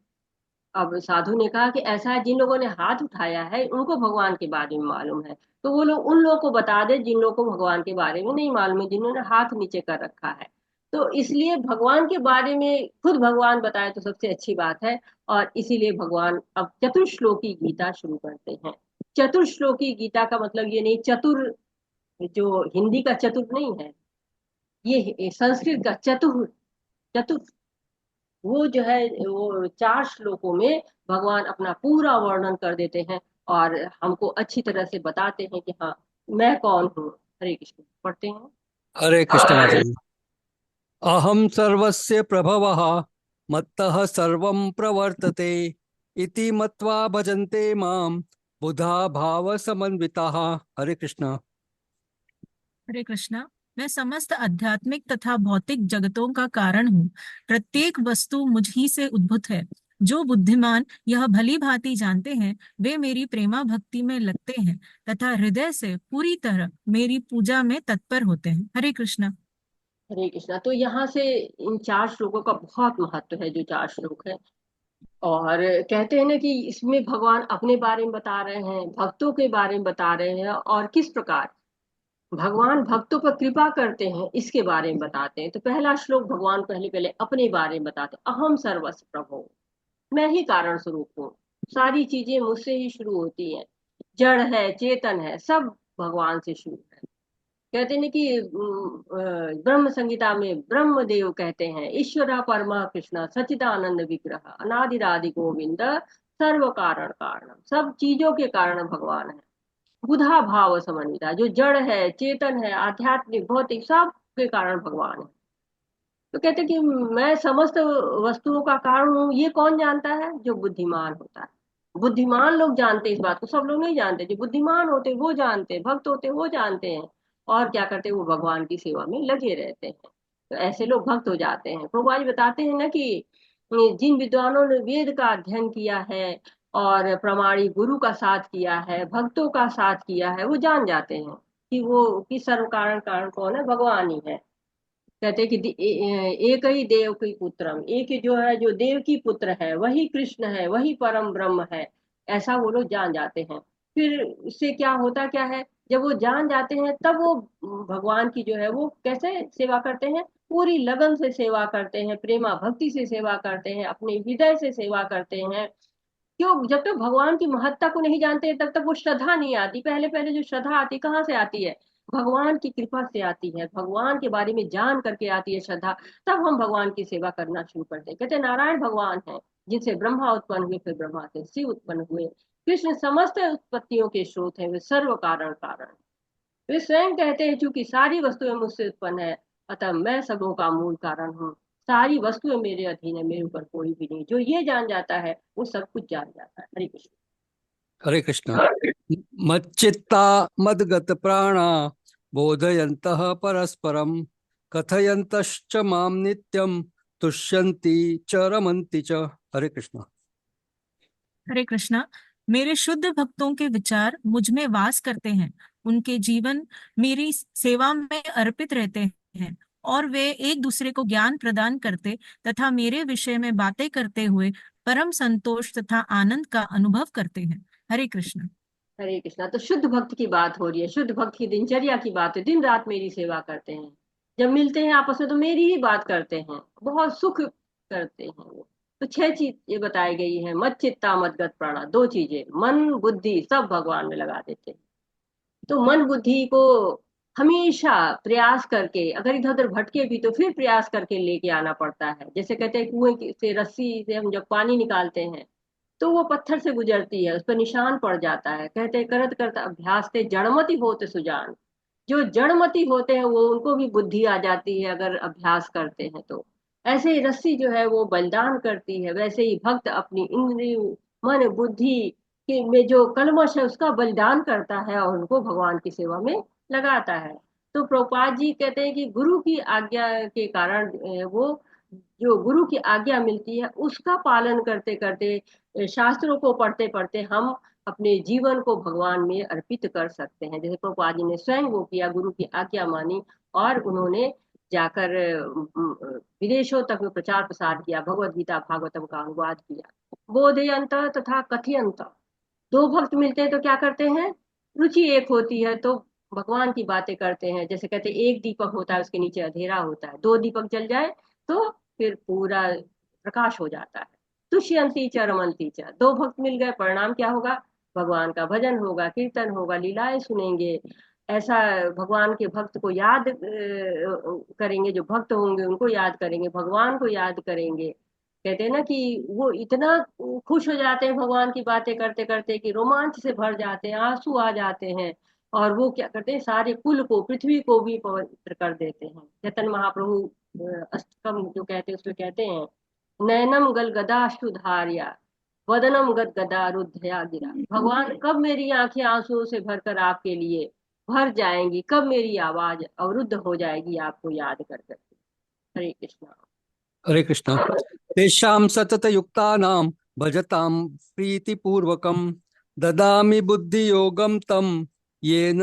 अब साधु ने कहा कि ऐसा है, जिन लोगों ने हाथ उठाया है उनको भगवान के बारे में मालूम है। तो वो लोग उन लोगों को बता दे जिन लोगों को भगवान के बारे में नहीं मालूम है, जिन्होंने हाथ नीचे कर रखा है। तो इसलिए भगवान के बारे में खुद भगवान बताए तो सबसे अच्छी बात है। और इसीलिए भगवान अब चतुर्श्लोकी गीता शुरू करते हैं। चतुर्श्लोकी गीता का मतलब ये नहीं, चतुर जो हिंदी का चतुर नहीं है, ये संस्कृत का चतुर। चतुर वो जो है वो 4 श्लोकों में भगवान अपना पूरा वर्णन कर देते हैं और हमको अच्छी तरह से बताते हैं कि हाँ मैं कौन हूँ। हरे कृष्ण पढ़ते हैं। हरे कृष्ण माता जी। अहम सर्वस्य प्रभवः मत्तः सर्वं प्रवर्तते इति मत्वा भजन्ते मां बुधा भाव समन्विताः। हरे कृष्ण। हरे कृष्णा। मैं समस्त आध्यात्मिक तथा भौतिक जगतों का कारण हूँ। प्रत्येक वस्तु मुझ ही से उद्भूत है। जो बुद्धिमान यह भली भांति जानते हैं वे मेरी प्रेमा भक्ति में लगते हैं तथा हृदय से पूरी तरह मेरी पूजा में तत्पर होते हैं। हरे कृष्णा। हरे कृष्णा। तो यहाँ से इन 4 श्लोकों का बहुत महत्व है, जो 4 श्लोक है। और कहते हैं ना कि इसमें भगवान अपने बारे में बता रहे हैं, भक्तों के बारे में बता रहे हैं और किस प्रकार भगवान भक्तों पर कृपा करते हैं इसके बारे में बताते हैं। तो पहला श्लोक भगवान पहले पहले अपने बारे में बताते हैं, अहम सर्वस्व प्रभु, मैं ही कारण स्वरूप हूँ। सारी चीजें मुझसे ही शुरू होती हैं। जड़ है चेतन है सब भगवान से शुरू है। कहते हैं कि ब्रह्म संहिता में ब्रह्म देव कहते हैं, ईश्वर परमा कृष्ण सच्चिदानंद विग्रह अनादिरादि गोविंद सर्व कारण कारण, सब चीजों के कारण भगवान है। बुधा भाव समन्विता, जो जड़ है चेतन है आध्यात्मिक भौतिक सब के कारण भगवान है। तो कहते हैं कि मैं समस्त वस्तुओं का कारण हूँ, ये कौन जानता है, जो बुद्धिमान होता है। बुद्धिमान लोग जानते हैं इस बात को, सब लोग नहीं जानते। जो बुद्धिमान होते हैं वो जानते हैं, भक्त होते हैं वो जानते हैं। और क्या करते हैं, वो भगवान की सेवा में लगे रहते हैं। तो ऐसे लोग भक्त हो जाते हैं। प्रभु आज बताते हैं ना कि जिन विद्वानों ने वेद का अध्ययन किया है और प्रमाणी गुरु का साथ किया है, भक्तों का साथ किया है, वो जान जाते हैं कि वो कि सर्व कारण कारण कौन है, भगवान ही है। कहते हैं कि एक ही देव की पुत्रम, एक ही जो है जो देव की पुत्र है वही कृष्ण है, वही परम ब्रह्म है। ऐसा वो लोग जान जाते हैं। फिर इससे क्या होता क्या है, जब वो जान जाते हैं तब वो भगवान की जो है वो कैसे सेवा करते हैं, पूरी लगन से सेवा करते हैं, प्रेमा भक्ति से सेवा करते हैं, अपने हृदय से सेवा करते हैं। क्यों, जब तक भगवान की महत्ता को नहीं जानते तब तक वो श्रद्धा नहीं आती। पहले पहले जो श्रद्धा आती कहाँ से आती है, भगवान की कृपा से आती है, भगवान के बारे में जान करके आती है श्रद्धा। तब हम भगवान की सेवा करना शुरू करते हैं। कहते हैं नारायण भगवान है जिनसे ब्रह्मा उत्पन्न हुए, फिर ब्रह्मा से शिव उत्पन्न हुए। कृष्ण समस्त उत्पत्तियों के स्रोत है, वे सर्व कारण कारण। वे स्वयं कहते हैं चूंकि सारी वस्तुएं मुझसे उत्पन्न है, अतः मैं सबों का मूल कारण हूँ। सारी वस्तुएं मेरे अधीन है, मेरे ऊपर कोई भी नहीं। जो ये जान जाता है वो सब कुछ जान जाता है। हरे कृष्ण। हरे कृष्ण। मच्चित्ता मद्गत प्राणा बोधयन्तः परस्परं कथयन्तश्च मां नित्यं तुष्यन्ति च रमन्ति च। हरे कृष्ण। हरे कृष्णा। मेरे शुद्ध भक्तों के विचार मुझ में वास करते हैं। उनके जीवन मेरी सेवा में अर्पित रहते हैं और वे एक दूसरे को ज्ञान प्रदान करते तथा मेरे विषय में बातें करते हुए परम संतोष तथा आनंद का अनुभव करते हैं। हरे कृष्ण। हरे कृष्णा। तो शुद्ध भक्त की बात हो रही है, शुद्ध भक्त की दिनचर्या की बात है। दिन रात मेरी सेवा करते हैं, जब मिलते हैं आपस में तो मेरी ही बात करते हैं, बहुत सुख करते हैं वो। तो 6 चीज ये बताई गई है, मत चित्ता मत गत प्राणा। 2 चीजें, मन बुद्धि सब भगवान में लगा देते हैं। तो मन बुद्धि को हमेशा प्रयास करके, अगर इधर उधर भटके भी तो फिर प्रयास करके लेके आना पड़ता है। जैसे कहते हैं कुएं से रस्सी से हम जब पानी निकालते हैं तो वो पत्थर से गुजरती है, उस पर निशान पड़ जाता है। कहते हैं करत करत अभ्यास से जड़मति होते सुजान। जो जड़मति होते हैं वो, उनको भी बुद्धि आ जाती है अगर अभ्यास करते हैं तो। ऐसे ही रस्सी जो है वो बलिदान करती है, वैसे ही भक्त अपनी इंद्रिय मन बुद्धि के में जो कलमश है उसका बलिदान करता है और उनको भगवान की सेवा में लगाता है। तो प्रभुपाद जी कहते हैं कि गुरु की आज्ञा के कारण वो जो गुरु की आज्ञा मिलती है उसका पालन करते करते, शास्त्रों को पढ़ते पढ़ते हम अपने जीवन को भगवान में अर्पित कर सकते हैं। जैसे प्रभुपाद जी ने स्वयं वो किया, गुरु की आज्ञा मानी और उन्होंने जाकर विदेशों तक में प्रचार प्रसार किया, भगवत गीता भागवतम का अनुवाद किया। बोधयंत तथा कथयंत, दो भक्त मिलते हैं तो क्या करते हैं, रुचि एक होती है तो भगवान की बातें करते हैं। जैसे कहते हैं एक दीपक होता है उसके नीचे अंधेरा होता है, दो दीपक जल जाए तो फिर पूरा प्रकाश हो जाता है। तुष्यंती च रमंती च, दो भक्त मिल गए, परिणाम क्या होगा, भगवान का भजन होगा, कीर्तन होगा, लीलाएं सुनेंगे। ऐसा भगवान के भक्त को याद करेंगे, जो भक्त होंगे उनको याद करेंगे, भगवान को याद करेंगे। कहते हैं ना कि वो इतना खुश हो जाते हैं भगवान की बातें करते करते कि रोमांच से भर जाते हैं, आंसू आ जाते हैं। और वो क्या करते हैं, सारे कुल को, पृथ्वी को भी पवित्र कर देते हैं। चैतन्य महाप्रभु अष्टकम जो कहते हैं उसमें कहते हैं, नैनम गल गदाश्रुधार्या वदनम गद गदा रुद्धया गिरा। भगवान कब मेरी आंखें आंसुओं से भरकर आपके लिए भर जाएंगी, कब मेरी आवाज अवरुद्ध हो जाएगी आपको याद कर करके। हरे कृष्णा। हरे कृष्ण। तेषां सतत युक्तानां भजतां प्रीतिपूर्वकं ददामि बुद्धि योगम तम येन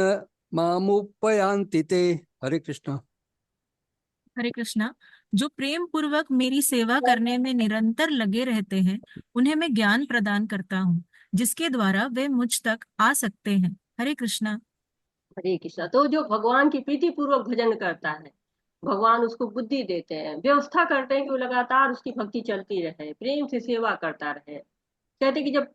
मामुपयान्ति ते। हरे कृष्ण। हरे कृष्णा। जो प्रेम पूर्वक मेरी सेवा करने में निरंतर लगे रहते हैं उन्हें मैं ज्ञान प्रदान करता हूँ जिसके द्वारा वे मुझ तक आ सकते हैं। हरे कृष्णा। हरे कृष्णा। तो जो भगवान की प्रीति पूर्वक भजन करता है, भगवान उसको बुद्धि देते हैं, व्यवस्था करते हैं कि वो लगातार उसकी भक्ति चलती रहे, प्रेम से सेवा करता रहे। कहते कि जब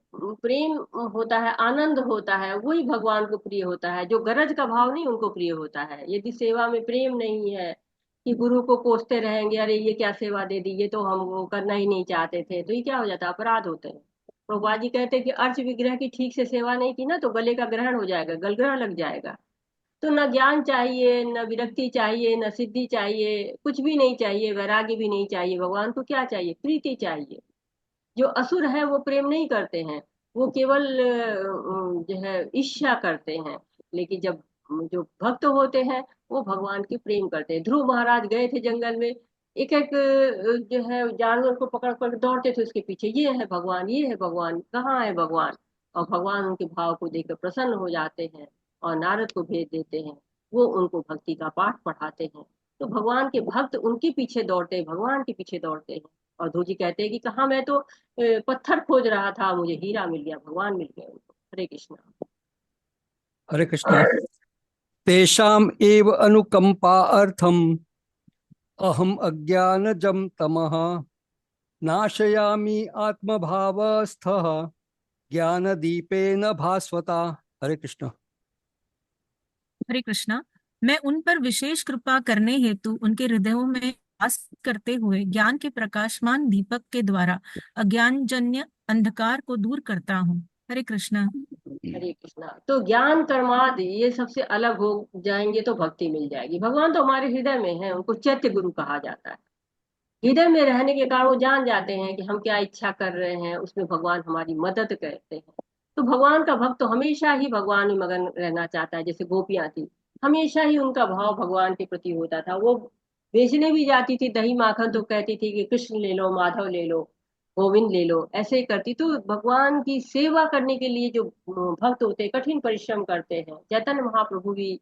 प्रेम होता है, आनंद होता है, वही भगवान को प्रिय होता है। जो गरज का भाव नहीं उनको प्रिय होता है। यदि सेवा में प्रेम नहीं है कि गुरु को कोसते रहेंगे, अरे ये क्या सेवा दे दी, ये तो हम वो करना ही नहीं चाहते थे, तो ये क्या हो जाता है, अपराध होते हैं। प्रभुपाद जी कहते हैं कि अर्च विग्रह की ठीक से सेवा नहीं की ना तो गले का ग्रहण हो जाएगा, गलग्रहण लग जाएगा। तो न ज्ञान चाहिए, न विरक्ति चाहिए, न सिद्धि चाहिए, कुछ भी नहीं चाहिए, वैराग्य भी नहीं चाहिए। भगवान को क्या चाहिए, प्रीति चाहिए। जो असुर है वो प्रेम नहीं करते हैं, वो केवल जो है ईर्ष्या करते हैं। लेकिन जब जो भक्त होते हैं वो भगवान की प्रेम करते हैं। ध्रुव महाराज गए थे जंगल में, एक एक जो है जानवर को पकड़ कर दौड़ते थे उसके पीछे, ये है भगवान, ये है भगवान, कहाँ है भगवान। और भगवान उनके भाव को देखकर प्रसन्न हो जाते हैं और नारद को भेज देते हैं, वो उनको भक्ति का पाठ पढ़ाते हैं। तो भगवान के भक्त उनके पीछे दौड़ते हैं, भगवान के पीछे दौड़ते हैं। और ध्रुव जी कहते हैं कि कहा, मैं तो पत्थर खोज रहा था, मुझे हीरा मिल गया, भगवान मिल गए उनको। हरे कृष्णा। हरे कृष्ण। तेषाम् एव अनुकंपा अर्थम अहम अज्ञानजं तमः नाशयामि आत्मभावस्थः ज्ञानदीपेन भास्वता। हरे कृष्ण। हरे कृष्णा। मैं उन पर विशेष कृपा करने हेतु उनके हृदयों में वास करते हुए ज्ञान के प्रकाशमान दीपक के द्वारा अज्ञानजन्य अंधकार को दूर करता हूँ। हरे कृष्णा। हरे कृष्णा। तो ज्ञान कर्मादि ये सबसे अलग हो जाएंगे तो भक्ति मिल जाएगी। भगवान तो हमारे हृदय में है, उनको चैत्य गुरु कहा जाता है। हृदय में रहने के कारण वो जान जाते हैं कि हम क्या इच्छा कर रहे हैं, उसमें भगवान हमारी मदद करते हैं। तो भगवान का भक्त तो हमेशा ही भगवान में मगन रहना चाहता है। जैसे गोपियां थी, हमेशा ही उनका भाव भगवान के प्रति होता था। वो बेचने भी जाती थी दही माखन तो कहती थी कि कृष्ण ले लो, माधव ले लो, गोविंद ले लो, ऐसे ही करती। तो भगवान की सेवा करने के लिए जो भक्त होते हैं कठिन परिश्रम करते हैं। चैतन्य महाप्रभु भी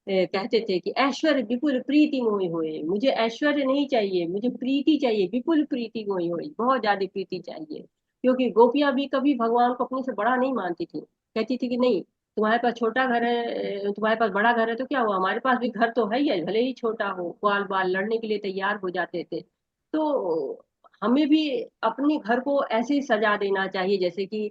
कहते थे कि ऐश्वर्य विपुल प्रीति मोहि होए। मुझे ऐश्वर्य नहीं चाहिए, मुझे प्रीति चाहिए, विपुल प्रीति मोहि होए, बहुत ज्यादा प्रीति चाहिए। क्योंकि गोपियां भी कभी भगवान को अपने से बड़ा नहीं मानती थी। कहती थी कि नहीं, तुम्हारे पास छोटा घर है, तुम्हारे पास बड़ा घर है तो क्या हुआ, हमारे पास भी घर तो है ही है, भले ही छोटा हो। ग्वाल बाल लड़ने के लिए तैयार हो जाते थे। तो हमें भी अपने घर को ऐसे ही सजा देना चाहिए जैसे कि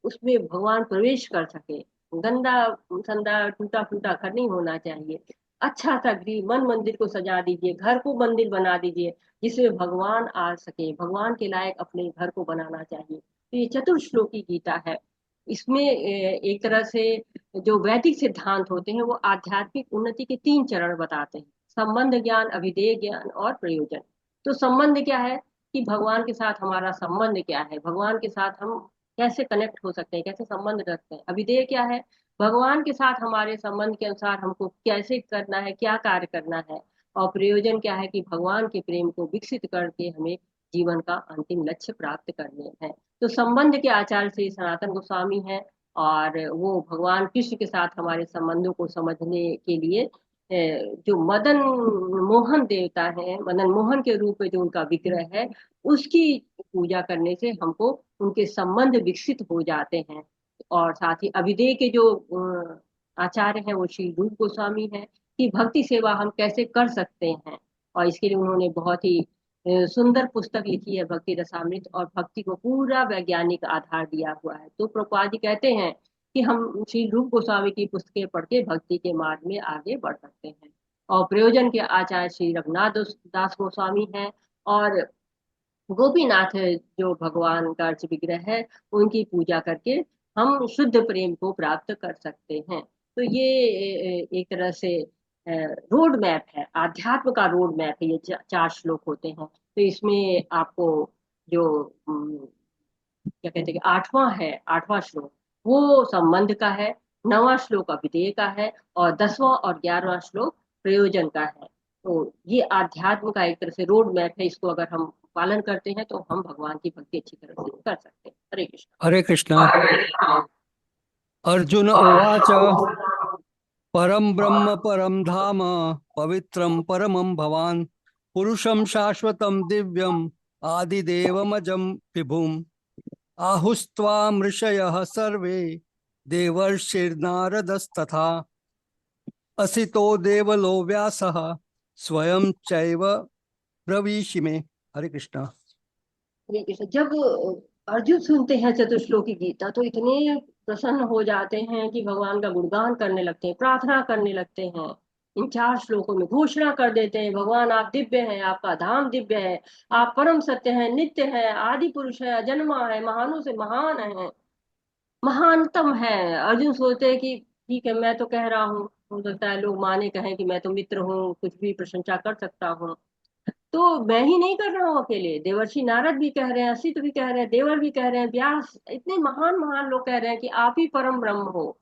उसमें भगवान प्रवेश कर सके। गंदा संदा टूटा फूटा घर नहीं होना चाहिए। अच्छा सा गृह मन मंदिर को सजा दीजिए, घर को मंदिर बना दीजिए, जिसमें भगवान आ सके, भगवान के लायक अपने घर को बनाना चाहिए। तो ये चतुर्श्लोकी गीता है। इसमें एक तरह से जो वैदिक सिद्धांत होते हैं वो आध्यात्मिक उन्नति के 3 चरण बताते हैं: संबंध ज्ञान, अभिधेय ज्ञान और प्रयोजन। तो संबंध क्या है कि भगवान के साथ हमारा संबंध क्या है, भगवान के साथ हम कैसे कनेक्ट हो सकते हैं, कैसे संबंध रखते हैं। अभिधेय क्या है, भगवान के साथ हमारे संबंध के अनुसार हमको कैसे करना है, क्या कार्य करना है। और प्रयोजन क्या है कि भगवान के प्रेम को विकसित करके हमें जीवन का अंतिम लक्ष्य प्राप्त करने हैं। तो संबंध के आचार्य श्री सनातन गोस्वामी हैं, और वो भगवान कृष्ण के साथ हमारे संबंधों को समझने के लिए जो मदन मोहन देवता है, मदन मोहन के रूप में जो उनका विग्रह है, उसकी पूजा करने से हमको उनके संबंध विकसित हो जाते हैं। और साथ ही अभिधेय के जो आचार्य हैं वो श्री रूप गोस्वामी हैं, कि भक्ति सेवा हम कैसे कर सकते हैं। और इसके लिए उन्होंने बहुत ही सुंदर पुस्तक लिखी है, भक्ति रसामृत, और भक्ति को पूरा वैज्ञानिक आधार दिया हुआ है। तो प्रभुपाद जी कहते हैं कि हम श्री रूप गोस्वामी की पुस्तकें पढ़ के भक्ति के मार्ग में आगे बढ़ सकते हैं। और प्रयोजन के आचार्य श्री रघुनाथ दास गोस्वामी हैं, और गोपीनाथ जो भगवान का अर्च विग्रह है, उनकी पूजा करके हम शुद्ध प्रेम को प्राप्त कर सकते हैं। तो ये एक तरह से रोड मैप है, आध्यात्म का रोड मैप है। ये 4 श्लोक होते हैं। तो इसमें आपको जो क्या कहते हैं कि 8वां श्लोक वो संबंध का है, 9वां श्लोक अभिधेय का है, और 10वां और 11वां श्लोक प्रयोजन का है। तो ये आध्यात्म का एक तरह से रोड मैप है। इसको अगर हम पालन करते हैं तो हम भगवान की भक्ति अच्छी तरह से कर सकते हैं। हरे कृष्ण। हरे कृष्णा। अर्जुन उवाच परम ब्रह्म परम धाम पवित्रम परमं भवान पुरुषं शाश्वतं दिव्यम आदिदेवमजं विभुम आहुस्त्वां ऋषयः सर्वे देवर्षिर्नारदस्तथा असितो देवलो व्यासः स्वयं चैव ब्रवीषि मे। हरे कृष्णा। हरे कृष्ण। जब अर्जुन सुनते हैं चतुश्लोकी गीता तो इतने प्रसन्न हो जाते हैं कि भगवान का गुणगान करने लगते हैं, प्रार्थना करने लगते हैं। इन 4 श्लोकों में घोषणा कर देते हैं, भगवान आप दिव्य हैं, आपका धाम दिव्य है, आप परम सत्य हैं, नित्य है, आदि पुरुष है, अजन्मा है, महानों से महान है, महानतम है। अर्जुन सोचते हैं कि ठीक है, मैं तो कह रहा हूँ, हो सकता है लोग माने कहें कि मैं तो मित्र हूँ, कुछ भी प्रशंसा कर सकता हूँ। तो मैं ही नहीं कर रहा हूँ अकेले, देवर्षि नारद भी कह रहे हैं, असित भी कह रहे हैं, देवर भी कह रहे हैं, व्यास, इतने महान महान लोग कह रहे हैं कि आप ही परम ब्रह्म हो।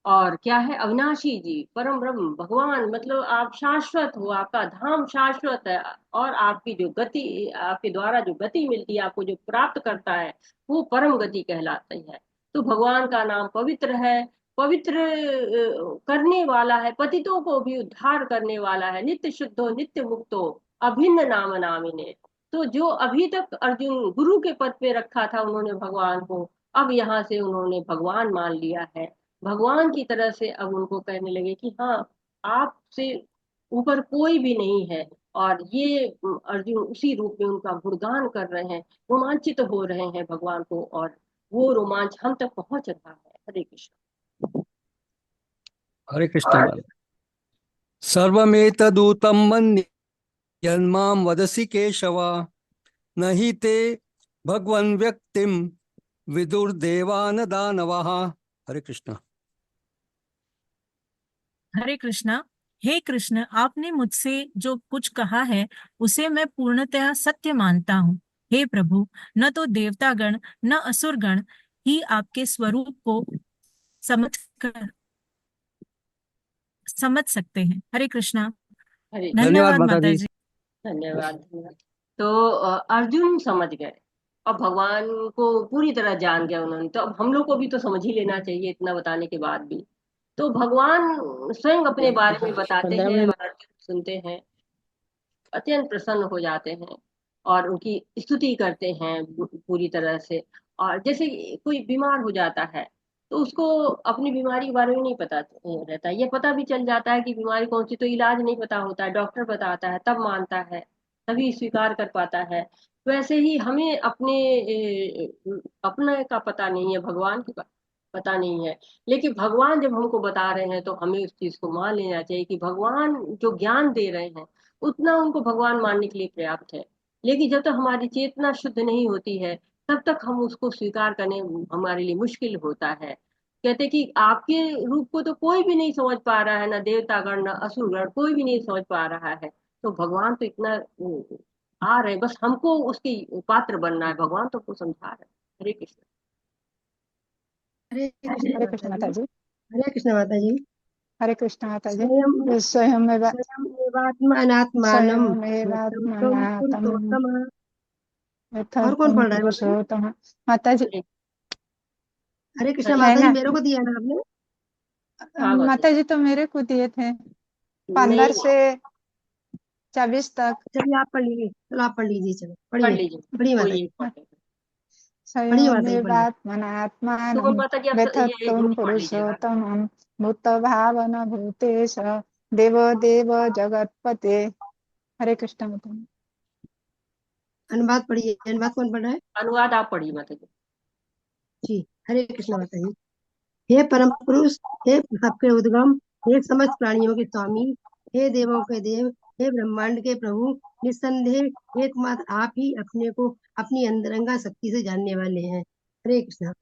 और क्या है, अविनाशी जी, परम ब्रह्म भगवान, मतलब आप शाश्वत हो, आपका धाम शाश्वत है। और आपकी जो गति, आपके द्वारा जो गति मिलती है, आपको जो प्राप्त करता है, वो परम गति कहलाती है। तो भगवान का नाम पवित्र है, पवित्र करने वाला है, पतितों को भी उद्धार करने वाला है, नित्य शुद्धो नित्य मुक्तो अभिन्न नाम नामिने। तो जो अभी तक अर्जुन गुरु के पद पे रखा था उन्होंने भगवान को, अब यहाँ से उन्होंने भगवान मान लिया है। भगवान की तरह से अब उनको कहने लगे कि हाँ, आपसे ऊपर कोई भी नहीं है। और ये अर्जुन उसी रूप में उनका गुणगान कर रहे हैं, रोमांचित हो रहे हैं भगवान को, और वो रोमांच हम तक पहुंच रहा है। हरे कृष्ण। हरे कृष्णा। सर्वमेतदूतं मन्ये यन्मां वदसि केशव न हि ते भगवन् व्यक्तिं विदुर्देवान दानवः। हरे कृष्णा। हरे कृष्णा। हे कृष्ण, आपने मुझसे जो कुछ कहा है उसे मैं पूर्णतः सत्य मानता हूँ। हे प्रभु, न तो देवतागण न असुरगण ही आपके स्वरूप को समझ कर समझ सकते हैं। हरे कृष्णा। हरे धन्यवाद धन्यवाद माता माता जी। जी। धन्यवाद धन्यवाद। तो अर्जुन समझ गए, अब भगवान को पूरी तरह जान गया उन्होंने। तो अब हम लोग को भी तो समझ ही लेना चाहिए, इतना बताने के बाद भी। तो भगवान स्वयं अपने बारे में बताते 15 हैं, मिनट और अर्जुन सुनते हैं, अत्यंत प्रसन्न हो जाते हैं, और उनकी स्तुति करते हैं पूरी तरह से। और जैसे कोई बीमार हो जाता है तो उसको अपनी बीमारी के बारे में नहीं पता रहता, ये पता भी चल जाता है कि बीमारी कौन सी, तो इलाज नहीं पता होता है, डॉक्टर बताता है तब मानता है, तभी स्वीकार कर पाता है। वैसे ही हमें अपने अपने का पता नहीं है, भगवान की पता नहीं है। लेकिन भगवान जब हमको बता रहे हैं तो हमें उस चीज को मान लेना चाहिए कि भगवान जो ज्ञान दे रहे हैं उतना उनको भगवान मानने के लिए पर्याप्त है। लेकिन जब तक हमारी चेतना शुद्ध नहीं होती है तब तक हम उसको स्वीकार करने हमारे लिए मुश्किल होता है। कहते कि आपके रूप को तो कोई भी नहीं समझ पा रहा है, ना देवतागण ना असुरगण, कोई भी नहीं समझ पा रहा है। तो भगवान तो इतना आ रहे, बस हमको उसके पात्र बनना है। भगवान तो हमको समझा रहे हैं। हरे कृष्ण। हरे कृष्ण हरे माता कृष्ण माता जी। जी। हरे कृष्ण माता जी। हरे कृष्ण माता जी। स्वयं स्वयं स्वयं एवात्मानात्मानं यथं त्वं स्वयमेवात्मनात्मनं पुरुषोत्तम। और कौन यथार्थं पढ़ रहा है माता जी? पुरुषोत्तम। माता जी हरे हरे कृष्ण हरे है माता जी, ना। मेरे को दिया ना आपने? हाँ माता माता जी तो मेरे को दिए थे जी। 15 नहीं, से 24 तक। चलिए आप पढ़ लीजिए, चलो आप पढ़ लीजिए, चलो पढ़ पढ़िए। लीजिए, पढ़िए माता कोई जी, इम्पोर्टेंट। पढ़िए माता जी, पढ़िए। सुमन स्वयमेवात्मनात्मानं माता जी आप ये यथार्थं हिंदी पढ़ लीजिएगा। पुरुषोत्तमं भूतभावन भूतेश देव देव जगत्पते। हरे कृष्ण माता जी। अनुवाद पढ़िए, अनुवाद कौन पढ़ रहा है? अनुवाद आप पढ़िए माता जी। जी। हरे कृष्ण माता जी। हे परम पुरुष, हे सबके उद्गम, हे समस्त प्राणियों के स्वामी, हे देवों के देव, हे ब्रह्मांड के प्रभु, निस्संदेह एकमात्र आप ही अपने को अपनी अंतरंगा शक्ति से जानने वाले हैं। हरे कृष्ण।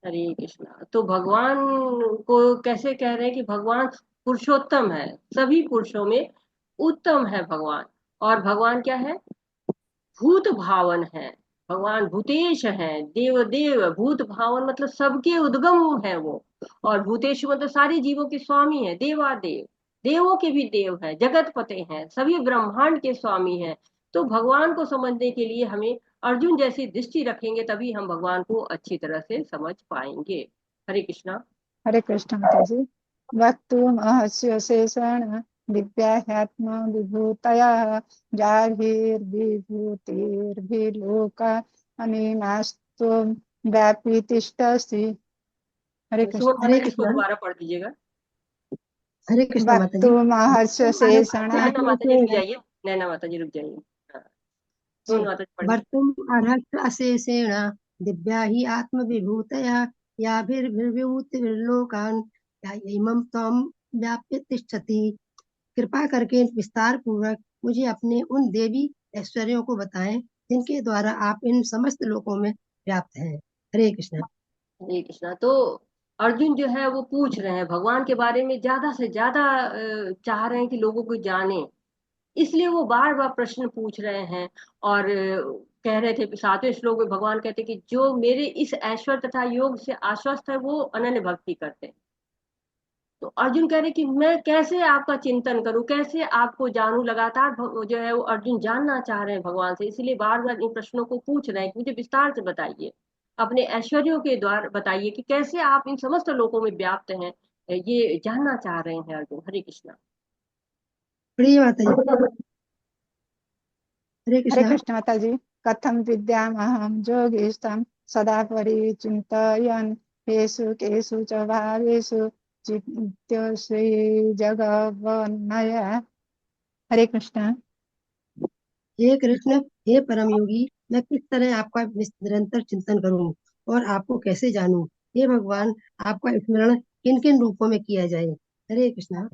हरे कृष्णा। तो भगवान को कैसे कह रहे हैं कि भगवान पुरुषोत्तम है, सभी पुरुषों में उत्तम है भगवान। और भगवान क्या है? भूत भावन है। भगवान भूतेश है, देव देव। भूत भावन मतलब सबके उद्गम है वो। और भूतेश मतलब सारे जीवों के स्वामी है, देवादेव। देवों के भी देव है, जगत पते हैं, सभी ब्रह्मांड के स्वामी हैं। तो भगवान को समझने के लिए हमें अर्जुन जैसी दृष्टि रखेंगे, तभी हम भगवान को अच्छी तरह से समझ पाएंगे। हरे कृष्णा। हरे कृष्ण माता जी। वक्तुमहस्य शेषेण दिव्याह्यात्म विभूतयः जाहिर्विभूतिर्भिलोका अनेनास्त्वं व्यापि तिष्ठसि। हरे सुमन कृष्ण। माता हरे जी इसको कृष्ण। दोबारा पढ़ दीजिएगा। हरे कृष्ण माता जी। वक्तुमहस्य तुम शेषेण। नैना माता जी रुक अरहस्य जाइए। नैना माता जी रुक जाइए। हाँ, जी। सुमन माता जी पढ़िए। वर्तुम अर्हस्य अशेषेण दिव्या ही आत्मविभूतया याभिर्विभूतिर्लोकान् इमं त्वं व्याप्य तिष्ठति। कृपा करके विस्तार पूर्वक मुझे अपने उन देवी ऐश्वर्यों को बताएं जिनके द्वारा आप इन समस्त लोकों में व्याप्त हैं। हरे कृष्ण। हरे कृष्णा। तो अर्जुन जो है वो पूछ रहे हैं भगवान के बारे में, ज्यादा से ज्यादा चाह रहे हैं कि लोगों को जाने। इसलिए वो बार बार प्रश्न पूछ रहे हैं। और कह रहे थे, 7वें श्लोक में भगवान कहते कि जो मेरे इस ऐश्वर्य तथा योग से आश्वस्त है वो अनन्य भक्ति करते हैं। तो अर्जुन कह रहे कि मैं कैसे आपका चिंतन करूं, कैसे आपको जानूं। लगातार जो है वो अर्जुन जानना चाह रहे हैं भगवान से, इसलिए बार बार इन प्रश्नों को पूछ रहे हैं कि मुझे विस्तार से बताइए, अपने ऐश्वर्यों के द्वारा बताइए कि कैसे आप इन समस्त लोकों में व्याप्त हैं। ये जानना चाह रहे हैं अर्जुन। हरे कृष्णा। प्रिय माता जी। हरे हरे कृष्ण। कृष्ण माता जी। कथम विद्यामहं योगीस्तं सदा परिचिन्तयन् केषु केषु च भावेषु चित्तश्री जगन्नाय। हरे कृष्ण। हे कृष्ण, हे परम योगी, मैं किस तरह आपका निरंतर चिंतन करूं और आपको कैसे जानूं? हे भगवान, आपका स्मरण किन किन रूपों में किया जाए? हरे कृष्ण।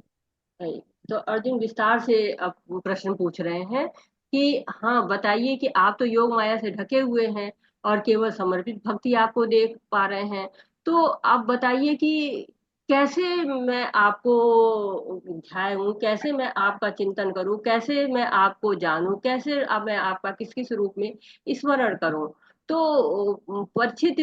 है। तो अर्जुन विस्तार से अब प्रश्न पूछ रहे हैं कि हाँ बताइए कि आप तो योग माया से ढके हुए हैं और केवल समर्पित भक्ति आपको देख पा रहे हैं। तो आप बताइए कि कैसे मैं आपको ध्याऊं, कैसे मैं आपका चिंतन करूं, कैसे मैं आपको जानूं, कैसे अब मैं आपका किस किस रूप में स्मरण करूं। तो परीक्षित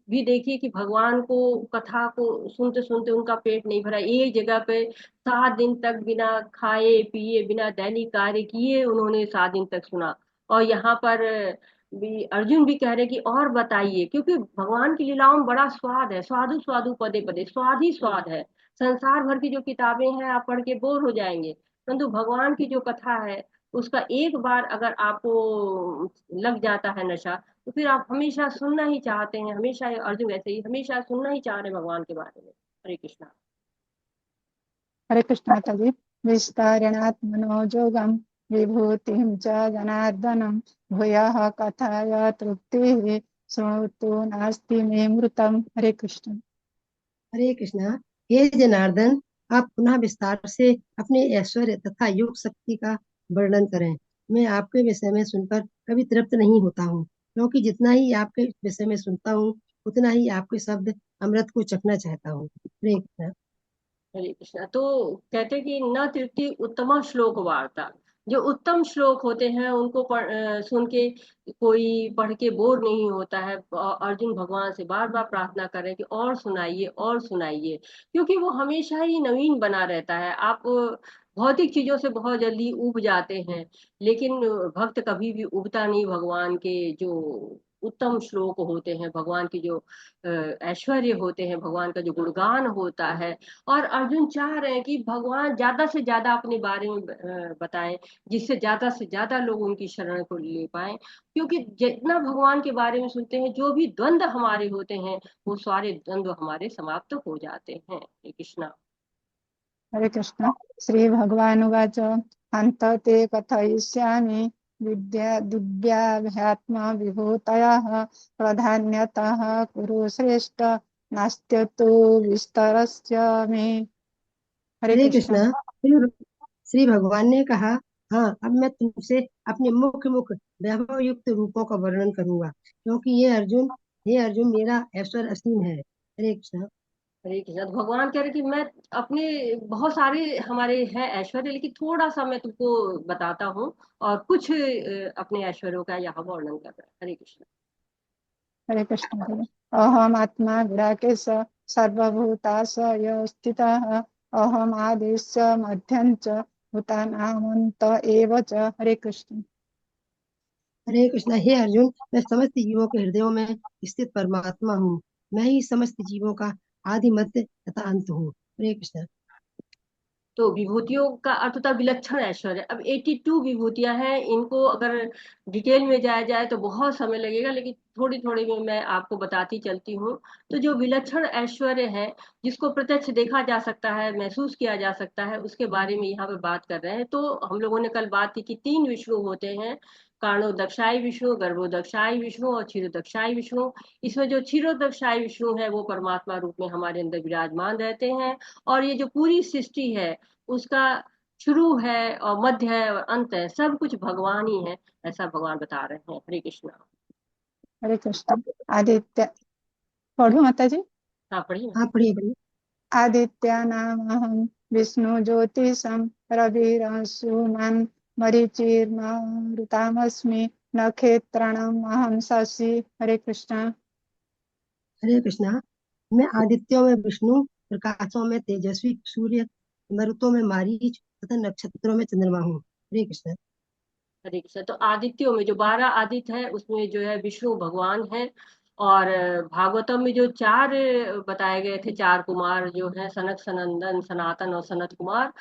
भी देखिए कि भगवान को कथा को सुनते सुनते उनका पेट नहीं भरा। एक जगह पे 7 दिन तक बिना खाए पिए, बिना दैनिक कार्य किए उन्होंने 7 दिन तक सुना। और यहाँ पर भी अर्जुन भी कह रहे कि और बताइए, क्योंकि भगवान की लीलाओं में बड़ा स्वाद है। स्वादु स्वादु पदे पदे, स्वाद ही स्वाद है। संसार भर की जो किताबें हैं आप पढ़ के बोर हो जाएंगे, परंतु भगवान की जो कथा है उसका एक बार अगर आपको लग जाता है नशा, तो फिर आप हमेशा सुनना ही चाहते हैं। हमेशा अर्जुन वैसे ही हमेशा सुनना ही चाह रहे हैं भगवान के बारे में। हरे कृष्णा। हरे कृष्ण माता जी। विस्तारणात्मनो योगं विभूतिं च जनार्दनं भूयः कथय तृप्तिः श्रोतु नास्ति मे मृतम्। हरे कृष्ण। हरे कृष्णा। हे जनार्दन, आप पुनः विस्तार से अपने ऐश्वर्य तथा योग शक्ति का वर्णन करें। मैं आपके विषय में सुनकर कभी तृप्त नहीं होता हूँ, क्योंकि जितना ही आपके विषय में सुनता हूँ, उतना ही आपके शब्द अमृत को चखना चाहता हूँ। हरे कृष्णा। हरे कृष्णा। तो कहते हैं कि न तृप्ति उत्तम श्लोक वार्ता। जो उत्तम श्लोक होते हैं उनको सुन के कोई पढ़ के बोर नहीं होता है। अर्जुन भगवान से बार बार प्रार्थना कर रहे हैं कि और सुनाइए और सुनाइए, क्योंकि वो हमेशा ही नवीन बना रहता है। आप भौतिक चीजों से बहुत जल्दी उब जाते हैं, लेकिन भक्त कभी भी उबता नहीं। भगवान के जो उत्तम श्लोक होते हैं, भगवान की जो ऐश्वर्य होते हैं, भगवान का जो गुणगान होता है, और अर्जुन चाह रहे हैं कि भगवान ज्यादा से ज्यादा अपने बारे में बताएं, जिससे ज्यादा से ज्यादा लोग उनकी शरण को ले पाए। क्योंकि जितना भगवान के बारे में सुनते हैं, जो भी द्वंद्व हमारे होते हैं, वो सारे द्वंद्व हमारे समाप्त हो जाते हैं। हे कृष्णा। हरे कृष्ण। श्री भगवानुवाच हन्त ते कथयिष्यामि विद्या दिव्याध्यात्म विभूतयः प्राधान्यतः कुरु श्रेष्ठ नास्त्यतो विस्तरस्य मे। हरे हरे कृष्ण। कृष्णा। श्री भगवान ने कहा, हाँ, अब मैं तुमसे अपने मुख्य मुख्य वैभव युक्त रूपों का वर्णन करूंगा, क्योंकि हे अर्जुन, मेरा ऐश्वर्य असीम है। हरे कृष्णा। हरे कृष्णा। तो भगवान कह रहे कि मैं अपने बहुत सारे हमारे हैं ऐश्वर्य, लेकिन थोड़ा सा मैं तुमको बताता हूँ, और कुछ अपने ऐश्वर्यों का यहाँ वर्णन कर रहा है। हरे कृष्णा। हरे कृष्ण। हरे अहम आत्मा गुडाकेश सर्वभूतास स्थितः अहम आदिश्च मध्यं च भूतानामन्त एव च। हरे कृष्ण। हरे कृष्णा। हे अर्जुन, मैं समस्त जीवों के हृदयों में स्थित परमात्मा हूँ। मैं ही समस्त जीवों का आदि मध्य तथा अंत हूँ। हरे कृष्णा। तो विभूतियों का अर्थ होता है विलक्षण ऐश्वर्य। अब 82 विभूतियां हैं, इनको अगर डिटेल में जाया जाए तो बहुत समय लगेगा, लेकिन थोड़ी थोड़ी में मैं आपको बताती चलती हूँ। तो जो विलक्षण ऐश्वर्य है, जिसको प्रत्यक्ष देखा जा सकता है, महसूस किया जा सकता है, उसके बारे में यहाँ पे बात कर रहे हैं। तो हम लोगों ने कल बात की कि 3 विष्णु होते हैं: कर्णोदक्षाई विष्णु, गर्भोदक्षाई विष्णु और क्षीरोदक्षाई विष्णु। इसमें जो क्षीरोदक्षाई विष्णु है, वो परमात्मा रूप में हमारे अंदर विराजमान रहते हैं। और ये जो पूरी सृष्टि है, उसका शुरू है और मध्य है और अंत है, सब कुछ भगवान ही है, ऐसा भगवान बता रहे हैं। हरे कृष्णा। हरे कृष्ण। आदित्य पढ़ो माता जी। हाँ, पढ़िए। हाँ, पढ़िए पढ़िए। आदित्यानामहं विष्णु ज्योतिषं रविरंशुमान् मरीचिर्मरुतामस्मि नक्षत्राणाम् अहं शशि। हरे कृष्ण। हरे कृष्णा। मैं आदित्यों में विष्णु, प्रकाशों में तेजस्वी सूर्य, मरुतों में मारीच तथा नक्षत्रों में चंद्रमा हूँ। हरे कृष्णा। हरे कृष्णा। तो आदित्यों में जो 12 आदित्य है, उसमें जो है विष्णु भगवान है। और भागवतम में जो 4 बताए गए थे, 4 कुमार जो है, सनक, सनंदन, सनातन और सनत कुमार,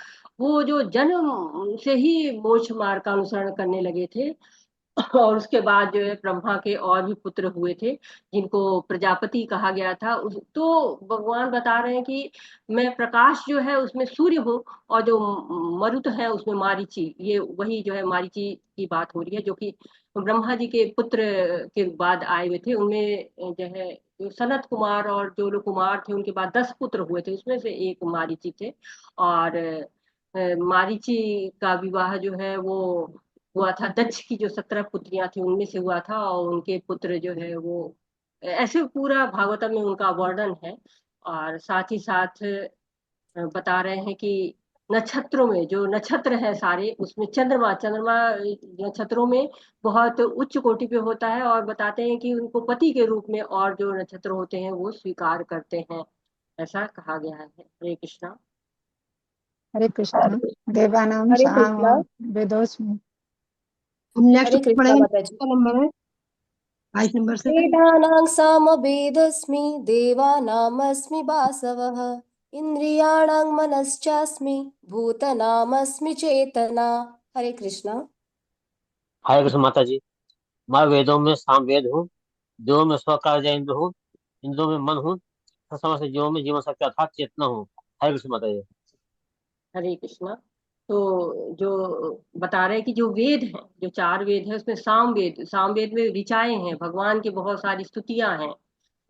वो जो जन्म से ही मोक्ष मार्ग का अनुसरण करने लगे थे। और उसके बाद जो है ब्रह्मा के और भी पुत्र हुए थे, जिनको प्रजापति कहा गया था। तो भगवान बता रहे हैं कि मैं प्रकाश जो है उसमें सूर्य हूँ, और जो मरुत है उसमें मारीची। ये वही जो है मारीची की बात हो रही है, जो कि ब्रह्मा जी के पुत्र के बाद आए हुए थे। उनमें जो है जो सनत कुमार और जो लोग कुमार थे, उनके बाद 10 पुत्र हुए थे, उसमें से एक मारीची थे। और मारीची का विवाह जो है वो हुआ था दक्ष की जो 17 पुत्रियां थी उनमें से हुआ था, और उनके पुत्र जो है वो, ऐसे पूरा भागवतम में उनका वर्णन है। और साथ ही साथ बता रहे हैं कि नक्षत्रों में जो नक्षत्र है सारे, उसमें चंद्रमा चंद्रमा नक्षत्रों में बहुत उच्च कोटि पे होता है। और बताते हैं कि उनको पति के रूप में और जो नक्षत्र होते हैं वो स्वीकार करते हैं, ऐसा कहा गया है। हरे कृष्णा। हरे कृष्ण। देवानां हरे साम कृष्णा। वेदोस्मि। हम नेक्स्ट हरे कृष्णा पढ़ेंगे। माता जी। किसका नंबर है? 22 नंबर से। वेदानां सामवेदस्मि देवानामस्मि वासवः इन्द्रियाणां मनश्चास्मि भूतनामस्मि चेतना। हरे कृष्णा। हरे कृष्ण माता जी। मैं वेदों में साम वेद हूँ, देवों में स्वकार्य इंद्र हूँ, इंद्रों में मन हूँ, समस्त जीवों में जीवन शक्ति अर्थात चेतना हूँ। हरे कृष्ण माता जी। हरे कृष्णा। तो जो बता रहे हैं कि जो वेद हैं, जो 4 वेद हैं, उसमें साम वेद में ऋचाएं हैं, भगवान की बहुत सारी स्तुतियां हैं।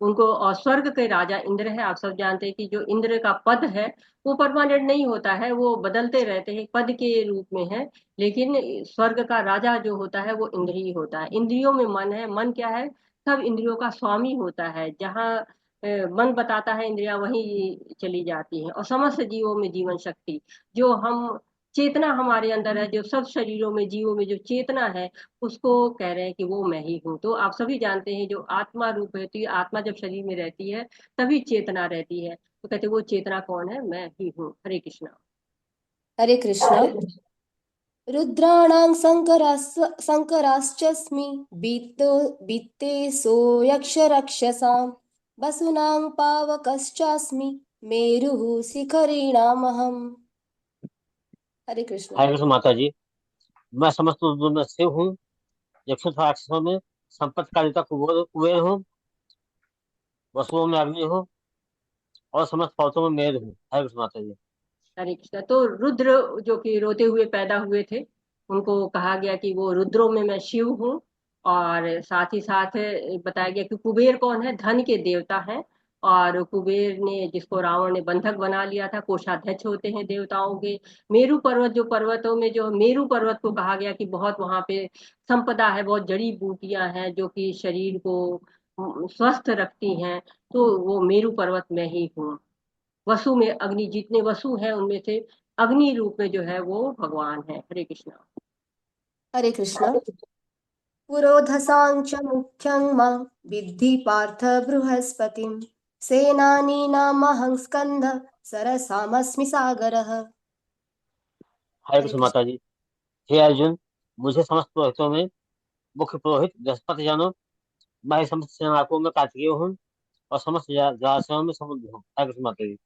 उनको। और स्वर्ग के राजा इंद्र है। आप सब जानते हैं कि जो इंद्र का पद है वो परमानेंट नहीं होता है, वो बदलते रहते हैं, पद के रूप में है। लेकिन स्वर्ग का राजा जो होता है वो इंद्र ही होता है। इंद्रियों में मन है। मन क्या है? सब इंद्रियों का स्वामी होता है। जहाँ मन बताता है इंद्रियां वहीं चली जाती हैं। और समस्त जीवों में जीवन शक्ति, जो हम चेतना हमारे अंदर है, जो सब शरीरों में जीवों में जो चेतना है, उसको कह रहे हैं कि वो मैं ही हूँ। तो आप सभी जानते हैं जो आत्मा रूप रहती है, आत्मा जब शरीर में रहती है तभी चेतना रहती है। तो कहते हैं वो चेतना कौन है? मैं ही हूँ। हरे कृष्णा। हरे कृष्णा। रुद्राणां शङ्कराश्चास्मि भित्तेषु यक्षरक्षसां वसूनां पावकश्चास्मि मेरुः शिखरिणामहम्। हरे कृष्णा। हरे कृष्ण माता जी। मैं समस्त रुद्रों में शिव हूँ, यक्षों तथा राक्षसों में संपत्तिकारिता कुबेर हूँ, वसुओं में अग्नि हूँ और समस्त पर्वतों में मेघ हूँ। हरे कृष्ण माता जी। हरे कृष्णा। तो रुद्र जो कि रोते हुए पैदा हुए थे, उनको कहा गया कि वो रुद्रों में मैं शिव हूँ। और साथ ही साथ बताया गया कि कुबेर कौन है? धन के देवता हैं। और कुबेर ने, जिसको रावण ने बंधक बना लिया था, कोषाध्यक्ष होते हैं देवताओं के। मेरु पर्वत, जो पर्वतों में जो मेरु पर्वत को कहा गया कि बहुत वहां पे संपदा है, बहुत जड़ी बूटियां हैं जो कि शरीर को स्वस्थ रखती हैं। तो वो मेरु पर्वत में ही हूँ। वसु में अग्नि, जितने वसु हैं उनमें से अग्नि रूप में जो है वो भगवान है। हरे कृष्णा। हरे कृष्णा। पुरोधसां च मुख्यं मां विद्धि पार्थ बृहस्पतिं सेनानीनामहं स्कन्ध सरसामस्मि सागरः। हरे हरे कृष्ण कृष्ण। माता जी। हे अर्जुन, मुझे समस्त पुरोहितों में मुख्य पुरोहित बृहस्पति जानो। मैं समस्त सेनाकों में कार्तिकेय हूँ और समस्त जलाशयों में समुद्र हूँ। हरे कृष्ण माता जी।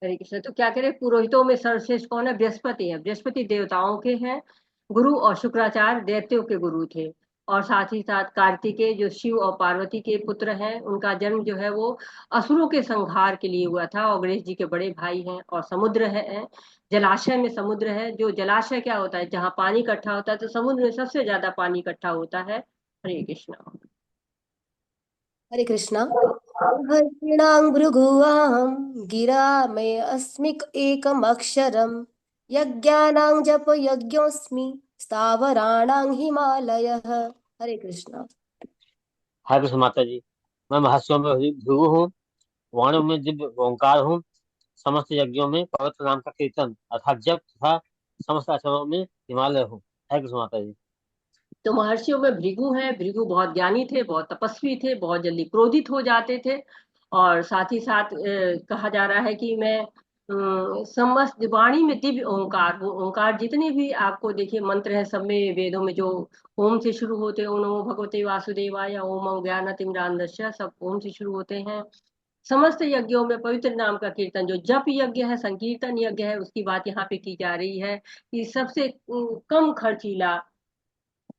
हरे कृष्ण। तो क्या करें, पुरोहितों में सर्वश्रेष्ठ कौन है? बृहस्पति है। बृहस्पति देवताओं के हैं गुरु, और शुक्राचार्य दैत्यों के गुरु थे। और साथ ही साथ कार्तिकेय जो शिव और पार्वती के पुत्र हैं, उनका जन्म जो है वो असुरों के संहार के लिए हुआ था, और गणेश जी के बड़े भाई हैं। और समुद्र है, जलाशय में समुद्र है। जो जलाशय क्या होता है? जहाँ पानी इकट्ठा होता है, तो समुद्र में सबसे ज्यादा पानी इकट्ठा होता है। हरे कृष्णा। हरे कृष्णा। महर्षीणां भृगुअहं गिरा मे अस्मि एकमक्षरं यज्ञानां जपयज्ञोऽस्मि स्थावराणां हिमालयः। हरे कृष्णा। हरे कृष्ण माता जी। मैं महर्षियों में भृगु हूँ, वाणियों में दिव्य ओंकार हूँ, समस्त यज्ञों में पवित्र नाम का कीर्तन अर्थात जप तथा समस्त आचरणों में हिमालय हूँ। हरे कृष्ण माता जी। तो महर्षियों में भृगु है। भृगु बहुत ज्ञानी थे, बहुत तपस्वी थे, बहुत जल्दी क्रोधित हो जाते थे। और साथ ही साथ कहा जा रहा है कि मैं समस्त वाणी में दिव्य ओंकार हूँ। ओंकार जितने भी आपको देखिए मंत्र है, सब में वेदों में जो ओम से शुरू होते हैं, ओम नमो भगवते वासुदेवाय, ओम ज्ञानतिमिरान्धस्य, सब ओम से शुरू होते हैं। समस्त यज्ञों में पवित्र नाम का कीर्तन, जो जप यज्ञ है, संकीर्तन यज्ञ है, उसकी बात यहाँ पे की जा रही है कि सबसे कम खर्चीला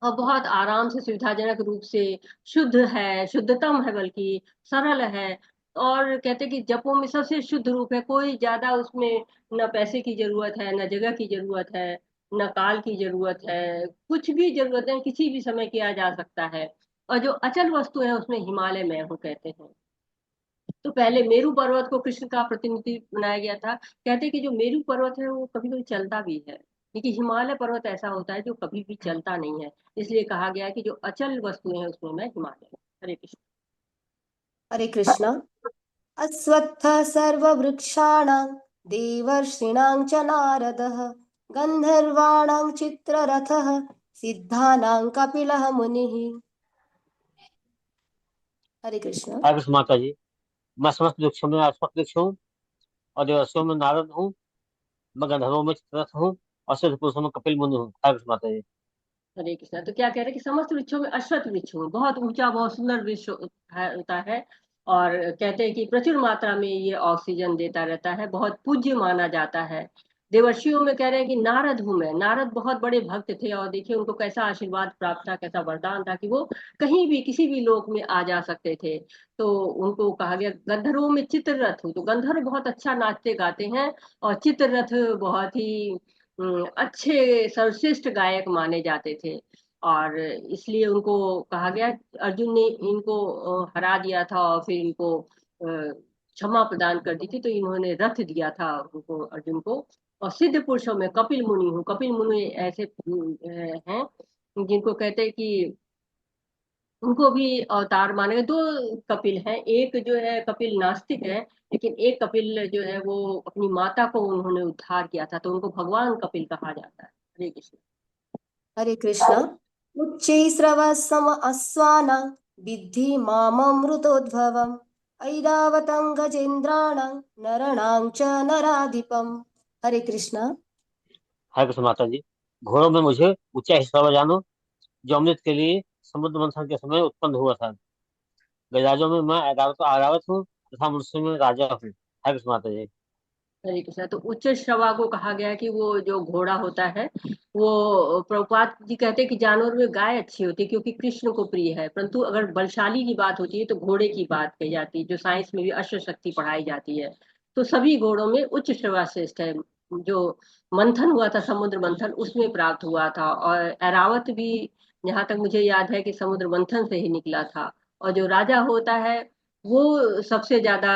और बहुत आराम से सुविधाजनक रूप से शुद्ध है, शुद्धतम है, बल्कि सरल है। और कहते हैं कि जपों में सबसे शुद्ध रूप है। कोई ज्यादा उसमें न पैसे की जरूरत है, न जगह की जरूरत है, न काल की जरूरत है। कुछ भी जरूरत है किसी भी समय किया जा सकता है। और जो अचल वस्तु है उसमें हिमालय में हो कहते हैं। तो पहले मेरू पर्वत को कृष्ण का प्रतिनिधि बनाया गया था। कहते हैं कि जो मेरू पर्वत है वो कभी कभी चलता भी है, लेकिन हिमालय पर्वत ऐसा होता है जो कभी भी चलता नहीं है। इसलिए कहा गया है कि जो अचल वस्तुएं हैं उसमें मैं हिमालय हूँ। हरे कृष्ण। हरे कृष्णा। अश्वत्थ सर्ववृक्षाणां देवर्षीणां च नारदः गन्धर्वाणां चित्ररथः सिद्धानां कपिलः मुनिः। हरे कृष्णा। हरे कृष्ण माता जी। मैं समस्त वृक्षों में अश्वत्थ वृक्ष हूँ और देवर्षियों में नारद हूँ। मैं गंधर्वों में चित्ररथ हूँ और सिद्ध पुरुषों में कपिल मुनि हूँ। हरे कृष्ण माता जी। हरे कृष्णा। तो क्या कह रहे हैं कि समस्त वृक्षों में अश्वत्थ वृक्ष हूँ, बहुत ऊंचा बहुत सुंदर वृक्ष होता है। और कहते हैं कि प्रचुर मात्रा में ये ऑक्सीजन देता रहता है, बहुत पूज्य माना जाता है। देवर्षियों में कह रहे हैं कि नारद हूं मैं। नारद बहुत बड़े भक्त थे, और देखिए उनको कैसा आशीर्वाद प्राप्त था, कैसा वरदान था कि वो कहीं भी किसी भी लोक में आ जा सकते थे। तो उनको कहा गया। गंधर्वों में चित्ररथ हूँ, तो गंधर्व बहुत अच्छा नाचते गाते हैं, और चित्ररथ बहुत ही अच्छे सर्वश्रेष्ठ गायक माने जाते थे। और इसलिए उनको कहा गया, अर्जुन ने इनको हरा दिया था और फिर इनको क्षमा प्रदान कर दी थी, तो इन्होंने रथ दिया था उनको, अर्जुन को। और सिद्ध पुरुषों में कपिल मुनि हूँ, कपिल मुनि ऐसे हैं जिनको कहते हैं कि उनको भी अवतार माने गए। दो कपिल हैं, एक जो है कपिल नास्तिक है, लेकिन एक कपिल जो है वो अपनी माता को उन्होंने उद्धार किया था, तो उनको भगवान कपिल कहा जाता है। हरे कृष्ण। हरे कृष्ण। उच्चैः सम अश्वानां विद्धि माममृतोद्भवम् ऐरावतं गजेन्द्राणां नराणां च नराधिपम्। हरे कृष्ण। हरे कृष्ण माता जी। घोड़ों में मुझे ऊंचा हिस्सा जानो, जो अमृत के लिए समुद्र मंथन के समय उत्पन्न हुआ था। गजराजों में मैं ऐरावत आरावत हूँ तथा मनुष्य में राजा हूँ। हरे कृष्ण माता जी। हरे कृष्णा। तो उच्च श्रवा को कहा गया है कि वो जो घोड़ा होता है, वो प्रभुपाद जी कहते हैं कि जानवर में गाय अच्छी होती है क्योंकि कृष्ण को प्रिय है, परंतु अगर बलशाली की बात होती है तो घोड़े की बात कही जाती है, जो साइंस में भी अश्व शक्ति पढ़ाई जाती है। तो सभी घोड़ों में उच्च श्रवा श्रेष्ठ है। जो मंथन हुआ था, समुद्र मंथन, उसमें प्राप्त हुआ था। और ऐरावत भी जहां तक मुझे याद है कि समुद्र मंथन से ही निकला था। और जो राजा होता है वो सबसे ज्यादा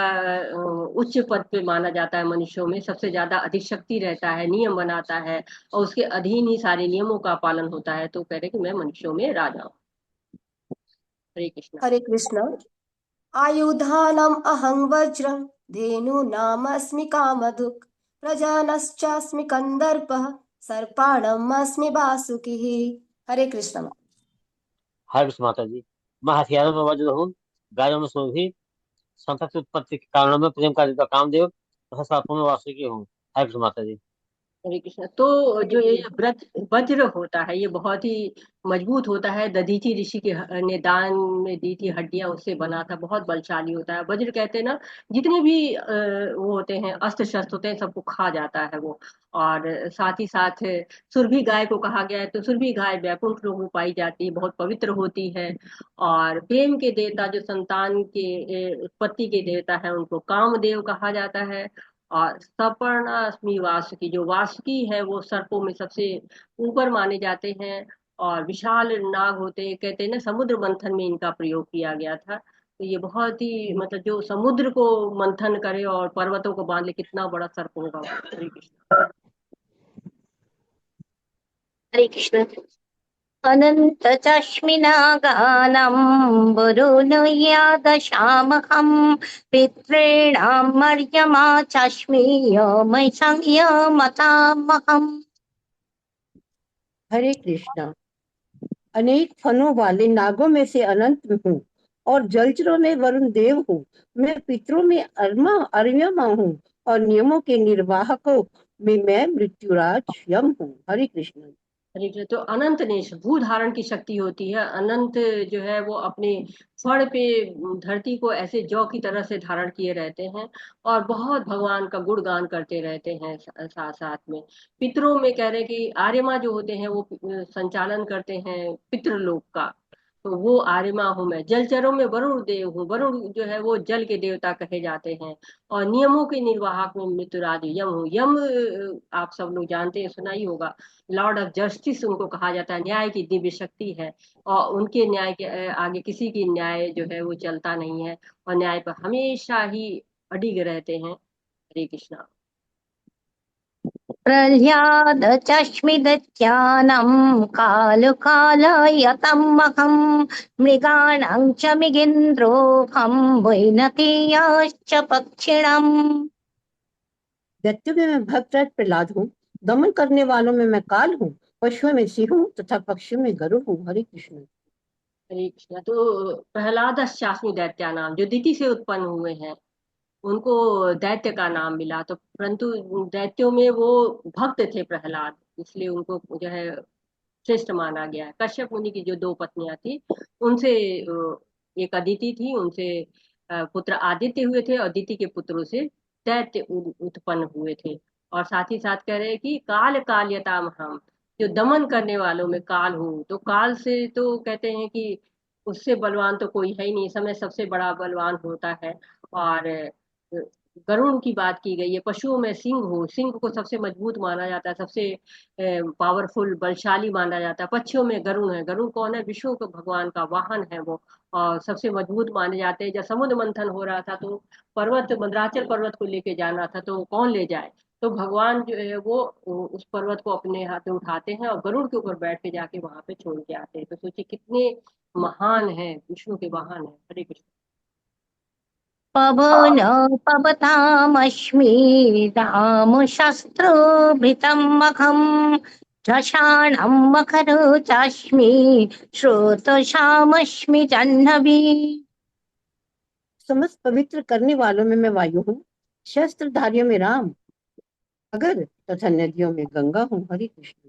उच्च पद पे माना जाता है, मनुष्यों में सबसे ज्यादा अधिक शक्ति रहता है, नियम बनाता है और उसके अधीन ही सारे नियमों का पालन होता है। तो कह रहे कि मैं मनुष्यों में राजा हूँ। हरे कृष्णा। हरे कृष्ण। आयुधानम् अहं वज्रं धेनूनामस्मि कामधुक् प्रजानश्चास्मि कन्दर्पः सर्पाणम् अस्मि वासुकिः। हरे कृष्ण। हरे कृष्ण माता जी। मैं हथियारों में वज्र हूँ, गायों में सुरभि, संतति उत्पत्ति के कारणों में प्रेम का देवता कामदेव तथा सर्पों में वासुकी हूँ। हरे कृष्ण माता जी। हरे कृष्ण। तो जो ये वज्र होता है, ये बहुत ही मजबूत होता है। दधीचि ऋषि के ने दान में दी थी हड्डियां, उससे बना था, बहुत बलशाली होता है। वज्र कहते हैं ना, जितने भी वो होते हैं, अस्त्र शस्त्र होते हैं, सबको खा जाता है वो। और साथ ही साथ सुरभि गाय को कहा गया है, तो सुरभि गाय वैकुंठ लोक में पाई जाती है, बहुत पवित्र होती है। और प्रेम के देवता, जो संतान के उत्पत्ति के देवता है, उनको कामदेव कहा जाता है। और सपर्णास्मि वासुकी, जो वासुकी है वो सर्पों में सबसे ऊपर माने जाते हैं। और विशाल नाग होते हैं, कहते हैं ना, समुद्र मंथन में इनका प्रयोग किया गया था। तो ये बहुत ही, मतलब जो समुद्र को मंथन करे और पर्वतों को बांध ले, कितना बड़ा सर्प होगा वो। श्री कृष्ण। हरे कृष्ण। अनंत चश्मिनागानां वरुणयादशामहं पितॄणां मर्यमा चश्मीयमय संयमतामहम्। हरे कृष्णा। अनेक फनों वाले नागों में से अनंत हूँ और जलचरों में वरुण देव हूँ। मैं पितरों में अर्यमा हूँ और नियमों के निर्वाहकों में मैं मृत्युराज यम हूँ। हरे कृष्ण। हरे कृष्ण। तो अनंत नेश, भू धारण की शक्ति होती है। अनंत जो है वो अपने फड़ पे धरती को ऐसे जौ की तरह से धारण किए रहते हैं और बहुत भगवान का गुणगान करते रहते हैं। साथ साथ में पितरों में कह रहे हैं कि आर्यमा जो होते हैं वो संचालन करते हैं पितृलोक का, तो वो आर्यमा हूँ मैं। जलचरों में वरुण देव हूँ, वरुण जो है वो जल के देवता कहे जाते हैं। और नियमों के निर्वाहक में मृत्युराज यम हूँ। यम आप सब लोग जानते हैं, सुना ही होगा, लॉर्ड ऑफ जस्टिस उनको कहा जाता है, न्याय की दिव्य शक्ति है। और उनके न्याय के आगे किसी की न्याय जो है वो चलता नहीं है, और न्याय पर हमेशा ही अडिग रहते हैं। हरे कृष्णा। प्रह्लाद चश्मिदत्यानं कालकालयतमहं मृगाणां च मृगेन्द्रोऽहं वैनतेयाश्च पक्षिणाम्। दैत्यों में मैं भक्तराज प्रहलाद हूँ, दमन करने वालों में मैं काल हूँ, पशुओं में सिंह हूँ तथा पक्षियों में गरुड़ हूँ। हरे कृष्ण। हरे कृष्णा। तो प्रहलाद शास्मी दैत्या नाम, जो दिति से उत्पन्न हुए हैं, उनको दैत्य का नाम मिला। तो परंतु दैत्यों में वो भक्त थे प्रहलाद, इसलिए उनको जो है श्रेष्ठ माना गया है। कश्यप मुनि की जो दो पत्नियां थी, उनसे एक अदिति थी, उनसे पुत्र आदित्य हुए थे, और दिति के पुत्रों से दैत्य उत्पन्न हुए थे। और साथ ही साथ कह रहे हैं कि काल काल्यताम हम, जो दमन करने वालों में काल हूँ। तो काल से तो कहते हैं कि उससे बलवान तो कोई है ही नहीं, समय सबसे बड़ा बलवान होता है। और गरुड़ की बात की गई है। पशुओं में सिंह हो, सिंह को सबसे मजबूत माना जाता है, सबसे पावरफुल बलशाली माना जाता है। पक्षियों में गरुड़ है। गरुड़ कौन है? विष्णु के भगवान का वाहन है वो, और सबसे मजबूत माने जाते हैं। जब समुद्र मंथन हो रहा था तो पर्वत, मंदराचल पर्वत को लेके जाना था, तो कौन ले जाए? तो भगवान जो है वो उस पर्वत को अपने हाथ में उठाते हैं और गरुड़ के ऊपर बैठ के जाके वहां पे छोड़ के आते हैं। तो सोचिए कितने महान है, विष्णु के वाहन है। हरे कृष्ण। पवन पवतामस्मि राम शस्त्रभृतं मखम् झषाणं मकरो चास्मि श्रोतशामस्मि जाह्नवी। समस्त पवित्र करने वालों में मैं वायु हूँ, शस्त्रधारियों में राम, अगर तथा नदियों में गंगा हूँ। हरे कृष्ण।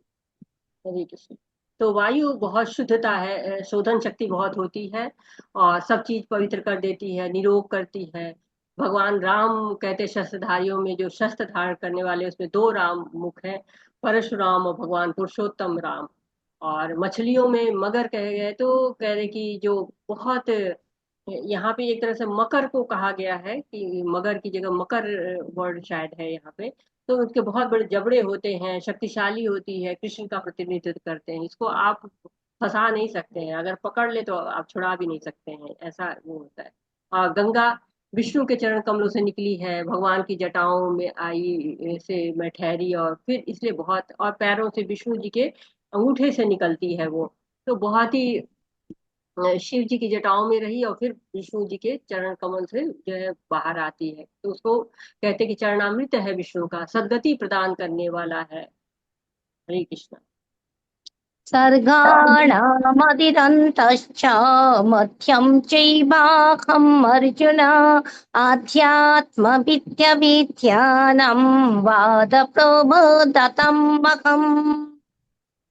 हरे कृष्ण। तो वायु बहुत शुद्धता है, शोधन शक्ति बहुत होती है, और सब चीज पवित्र कर देती है, निरोग करती है। भगवान राम कहते शस्त्रधारियों में, जो शस्त्र धारण करने वाले, उसमें दो राम मुख है, परशुराम और भगवान पुरुषोत्तम राम। और मछलियों में मगर कहे गए, तो कह रहे कि जो बहुत, यहाँ पे एक तरह से मकर को कहा गया है कि मगर की जगह मकर वर्ड शायद है यहाँ पे। तो उसके बहुत बड़े जबड़े होते हैं, शक्तिशाली होती है, कृष्ण का प्रतिनिधित्व करते हैं। इसको आप फंसा नहीं सकते हैं, अगर पकड़ ले तो आप छुड़ा भी नहीं सकते हैं, ऐसा वो होता है। और गंगा विष्णु के चरण कमलों से निकली है, भगवान की जटाओं में आई से मैं ठहरी, और फिर इसलिए बहुत, और पैरों से विष्णु जी के अंगूठे से निकलती है वो। तो बहुत ही शिव जी की जटाओं में रही, और फिर विष्णु जी के चरण कमल से जो है बाहर आती है। तो उसको कहते हैं कि चरणामृत है विष्णु का, सद्गति प्रदान करने वाला है। हरे कृष्ण। सर्गाणामदिरन्तश्च मध्यं चैवाहम् अर्जुन आध्यात्मविद्याविद्यानां वादप्रबोधतं मखम्।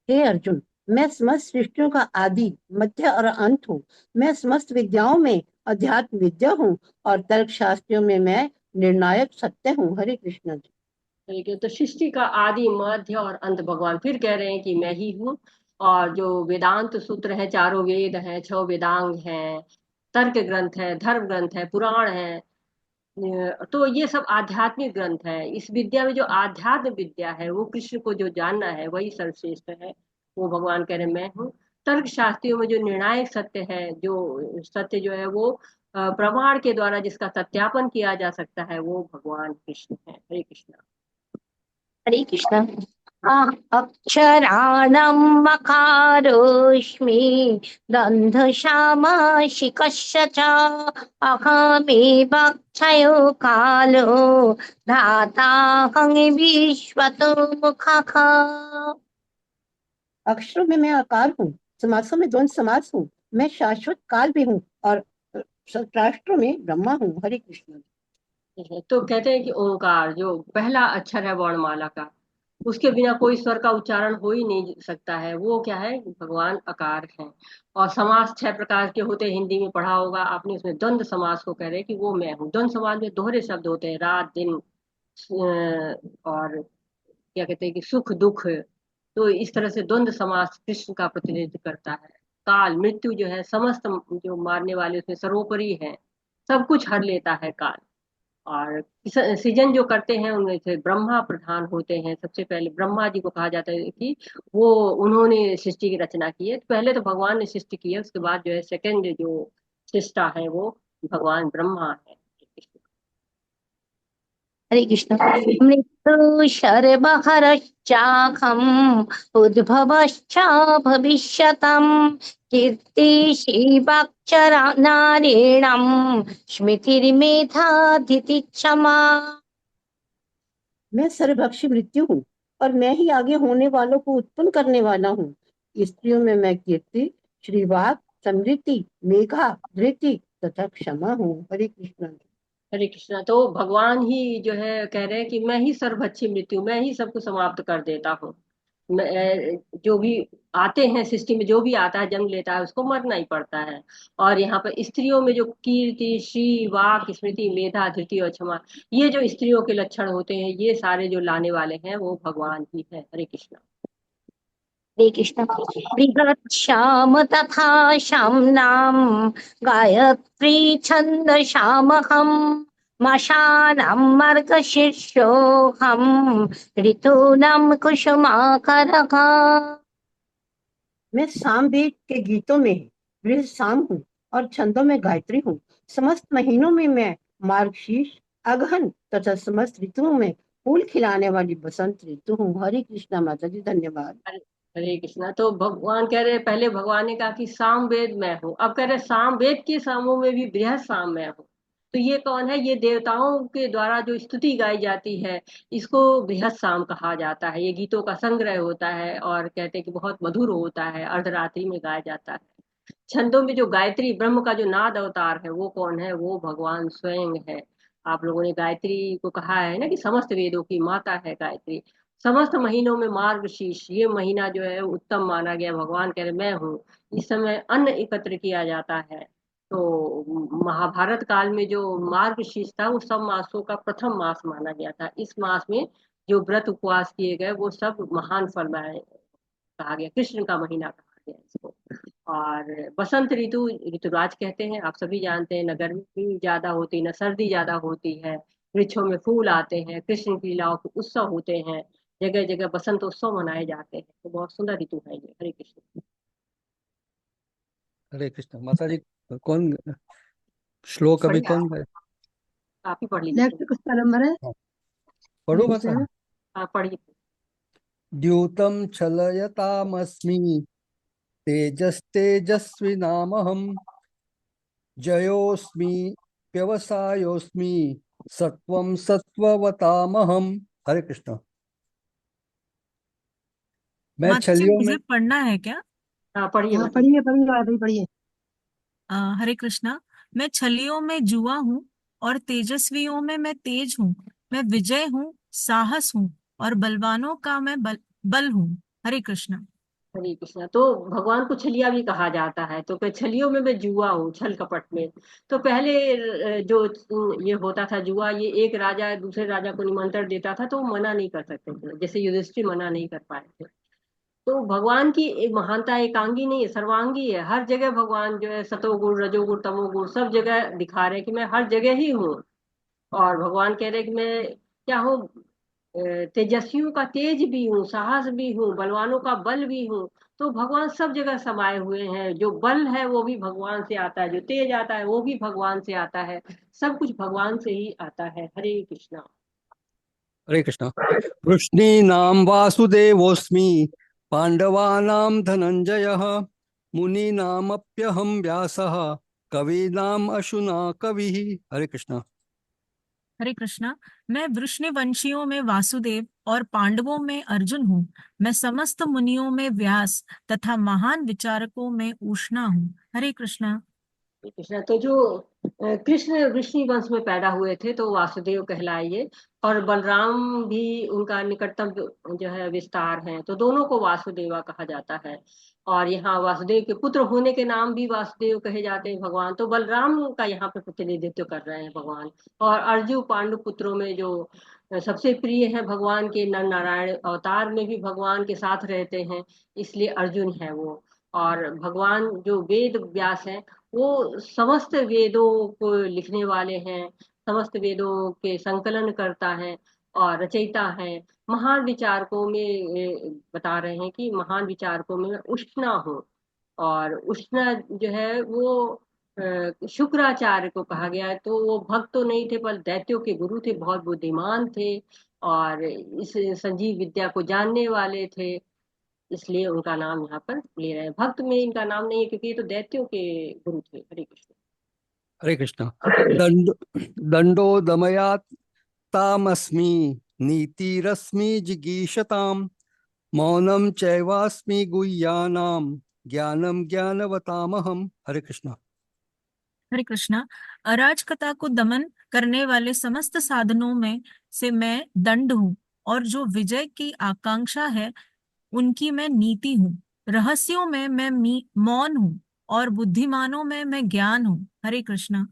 हे अर्जुन, मैं समस्त सृष्टियों का आदि, मध्य और अंत हूँ। मैं समस्त विद्याओं में अध्यात्म विद्या हूँ, और तर्क शास्त्रियों में मैं निर्णायक सत्य हूँ। हरे कृष्ण। ठीक है। तो सृष्टि का आदि, मध्य और अंत भगवान फिर कह रहे हैं कि मैं ही हूँ। और जो वेदांत सूत्र है, चारों वेद हैं, छह वेदांग हैं, तर्क ग्रंथ है, धर्म ग्रंथ है, पुराण है, तो ये सब आध्यात्मिक ग्रंथ है। इस विद्या में जो आध्यात्म विद्या है, वो कृष्ण को जो जानना है वही सर्वश्रेष्ठ है। वो भगवान कह रहे मैं हूँ। तर्क शास्त्रियों में जो निर्णायक सत्य है, जो सत्य जो है वो प्रमाण के द्वारा जिसका सत्यापन किया जा सकता है, वो भगवान कृष्ण है। हरे कृष्ण। हरे कृष्ण। अक्षराणां मकारोऽस्मि गन्धश्यामशिखस्य च अहमेवाक्षयो कालो धाताहं विश्वतो मुखः। अक्षरों में मैं आकार हूँ, समासों में द्वंद्व समास हूँ, मैं शाश्वत काल भी हूँ, और राष्ट्रों में ब्रह्मा हूँ। हरे कृष्ण। तो कहते हैं कि ओंकार जो पहला अक्षर है वर्णमाला का, उसके बिना कोई स्वर का उच्चारण हो ही नहीं सकता है। वो क्या है? भगवान आकार है। और समास छह प्रकार के होते हैं, हिंदी में पढ़ा होगा आपने। उसमें द्वंद्व समास को कह रहे हैं कि वो मैं हूँ। द्वंद्व समास में दोहरे शब्द होते हैं, रात दिन, और क्या कहते हैं कि सुख दुख। तो इस तरह से द्वंद्व समास कृष्ण का प्रतिनिधित्व करता है। काल, मृत्यु जो है, समस्त जो मारने वाले उसमें सर्वोपरि है, सब कुछ हर लेता है काल। और सृजन जो करते हैं उनमें से ब्रह्मा प्रधान होते हैं। सबसे पहले ब्रह्मा जी को कहा जाता है कि वो, उन्होंने सृष्टि की रचना की है। तो पहले तो भगवान ने सृष्टि की है, उसके बाद जो है सेकंड जो सृष्टा है वो भगवान ब्रह्मा है। हरे कृष्ण। मृत्यु शर्वहरश्चाखम् उद्भवश्च भविष्यतम् कीर्तिशीवाक्षरा नारीणां स्मृतिर्मेधा क्षमा। मैं सर्वभक्षी मृत्यु हूँ, और मैं ही आगे होने वालों को उत्पन्न करने वाला हूँ। स्त्रियों में मैं कीर्ति, श्रीवाक, समृद्धि, मेघा, धृति तथा क्षमा हूँ। हरे कृष्ण। हरे कृष्णा। तो भगवान ही जो है कह रहे हैं कि मैं ही सर्वभक्षी मृत्यु, मैं ही सबको समाप्त कर देता हूँ। जो भी आते हैं सृष्टि में, जो भी आता है जन्म लेता है, उसको मरना ही पड़ता है। और यहाँ पर स्त्रियों में जो कीर्ति, श्री, वाक, स्मृति, मेधा, धृति और क्षमा, ये जो स्त्रियों के लक्षण होते हैं, ये सारे जो लाने वाले हैं वो भगवान ही है। हरे कृष्णा। हरे कृष्ण। बृहत् श्याम तथा श्याम्नां गायत्री छन्दसामहम् मशानं मर्कशीर्षोऽहं ऋतूनां कुसुमाकरः। मैं सामवेद के गीतों में गृह शाम हूँ और छंदों में गायत्री हूँ। समस्त महीनों में मैं मार्गशीर्ष, अगहन तथा समस्त ऋतुओं में फूल खिलाने वाली बसंत ऋतु हूँ। हरे कृष्णा माता जी, धन्यवाद। हरे हरे कृष्णा। तो भगवान कह रहे, पहले भगवान ने कहा कि सामवेद मैं हूँ, अब कह रहे सामवेद के सामों में भी बृहद साम मैं हूँ। तो ये कौन है? ये देवताओं के द्वारा जो स्तुति गाई जाती है, इसको बृहद साम कहा जाता है। ये गीतों का संग्रह होता है और कहते हैं कि बहुत मधुर होता है, अर्धरात्रि में गाया जाता है। छंदों में जो गायत्री ब्रह्म का जो नाद अवतार है, वो कौन है? वो भगवान स्वयं है। आप लोगों ने गायत्री को कहा है ना कि समस्त वेदों की माता है गायत्री। समस्त महीनों में मार्गशीर्ष, ये महीना जो है उत्तम माना गया। भगवान कह रहे मैं हूँ। इस समय अन्न एकत्र किया जाता है। तो महाभारत काल में जो मार्गशीर्ष था, वो सब मासों का प्रथम मास माना गया था। इस मास में जो व्रत उपवास किए गए, वो सब महान फल में कहा गया। कृष्ण का महीना कहा गया इसको। और बसंत ऋतु, ऋतुराज कहते हैं, आप सभी जानते हैं। न गर्मी ज्यादा होती, न सर्दी ज्यादा होती है। वृक्षों में फूल आते हैं, कृष्ण की लीलाओं के उत्सव होते हैं। जगह जगह बसंत उत्सव मनाए जाते हैं। तो बहुत सुंदर ऋतु है ये। हरे कृष्ण। हरे कृष्ण। माता जी, कौन श्लोक अभी पढ़िए, कौन है? आप ही पढ़ लीजिए। नेक्स्ट किसका नंबर है? हाँ, पढ़ो माता। 27। आप पढ़िए। द्यूतं छलयतामस्मि तेजस्तेजस्विनामहं जयोस्मि व्यवसायोस्मि सत्वं सत्ववतामहं। हरे कृष्ण। मैं माता जी, छलियों में। मुझे पढ़ना है क्या? हाँ पढ़िए हाँ माता जी। पढ़िए पढ़िए माता जी पढ़िए। हरे कृष्णा। मैं छलियों में जुआ हूँ और तेजस्वियों में मैं तेज हूँ। मैं विजय हूँ, साहस हूँ और बलवानों का मैं बल हूँ। हरे कृष्णा। हरे कृष्णा। तो भगवान को छलिया भी कहा जाता है। तो फिर छलियों में मैं जुआ हूँ, छल कपट में। तो पहले जो ये होता था जुआ, ये एक राजा दूसरे राजा को निमंत्रण देता था, तो वो मना नहीं कर सकते थे। जैसे युधिष्ठिर मना नहीं कर पाए थे। तो भगवान की एक महानता एकांगी नहीं है, सर्वांगी है। हर जगह भगवान जो है सतोगुण रजोगुण तमोगुण सब जगह दिखा रहे हैं कि मैं हर जगह ही हूँ। और भगवान कह रहे हैं कि मैं क्या हूँ? तेजस्वियों का तेज भी हूँ, साहस भी हूँ, बलवानों का बल भी हूँ। तो भगवान सब जगह समाये हुए हैं। जो बल है वो भी भगवान से आता है, जो तेज आता है वो भी भगवान से आता है। सब कुछ भगवान से ही आता है। हरे कृष्णा। हरे कृष्ण। वृष्णीनां वासुदेवोऽस्मि पांडवानां धनंजयः मुनीनामप्यहं व्यासः कवीनाम् अशुना कविः। हरे कृष्ण। हरे कृष्णा। मैं वृष्णिवंशियों में वासुदेव और पांडवों में अर्जुन हूँ। मैं समस्त मुनियों में व्यास तथा महान विचारकों में उष्णा हूँ। हरे कृष्णा। कृष्णा। तो जो कृष्ण वृष्णि वंश में पैदा हुए थे, तो वासुदेव कहलाइए। और बलराम भी उनका निकटतम जो है विस्तार है। तो दोनों को वासुदेवा कहा जाता है। और यहाँ वासुदेव के पुत्र होने के नाम भी वासुदेव कहे जाते हैं भगवान। तो बलराम का यहाँ पे प्रतिनिधित्व कर रहे हैं भगवान। और अर्जुन पांडु पुत्रों में जो सबसे प्रिय है भगवान के, नर नारायण अवतार में भी भगवान के साथ रहते हैं, इसलिए अर्जुन है वो। और भगवान जो वेद व्यास हैं, वो समस्त वेदों को लिखने वाले हैं, समस्त वेदों के संकलन करता है और रचयिता है। महान विचारकों में बता रहे हैं कि महान विचारकों में मैं उष्णा हूँ। और उष्णा जो है वो शुक्राचार्य को कहा गया है। तो वो भक्त तो नहीं थे, पर दैत्यों के गुरु थे, बहुत बुद्धिमान थे। और इस संजीव विद्या को जानने वाले थे, इसलिए उनका नाम यहाँ पर ले रहे हैं। भक्त में इनका नाम नहीं है, क्योंकि ये तो दैत्यों के गुरु थे। हरे कृष्ण। हरे कृष्ण। दंड दंडो दमयातामस्मि नीतिरस्मि जिगीषताम् मौनं चैवास्मि गुह्यानां ज्ञानं ज्ञानवतामहम्। हरे कृष्ण। हरे कृष्णा। अराजकता को दमन करने वाले समस्त साधनों में से मैं दंड हूँ और जो विजय की आकांक्षा है उनकी मैं नीति हूँ। रहस्यों में मैं मौन हूँ और बुद्धिमानों में मैं ज्ञान हूँ। हरे कृष्णा।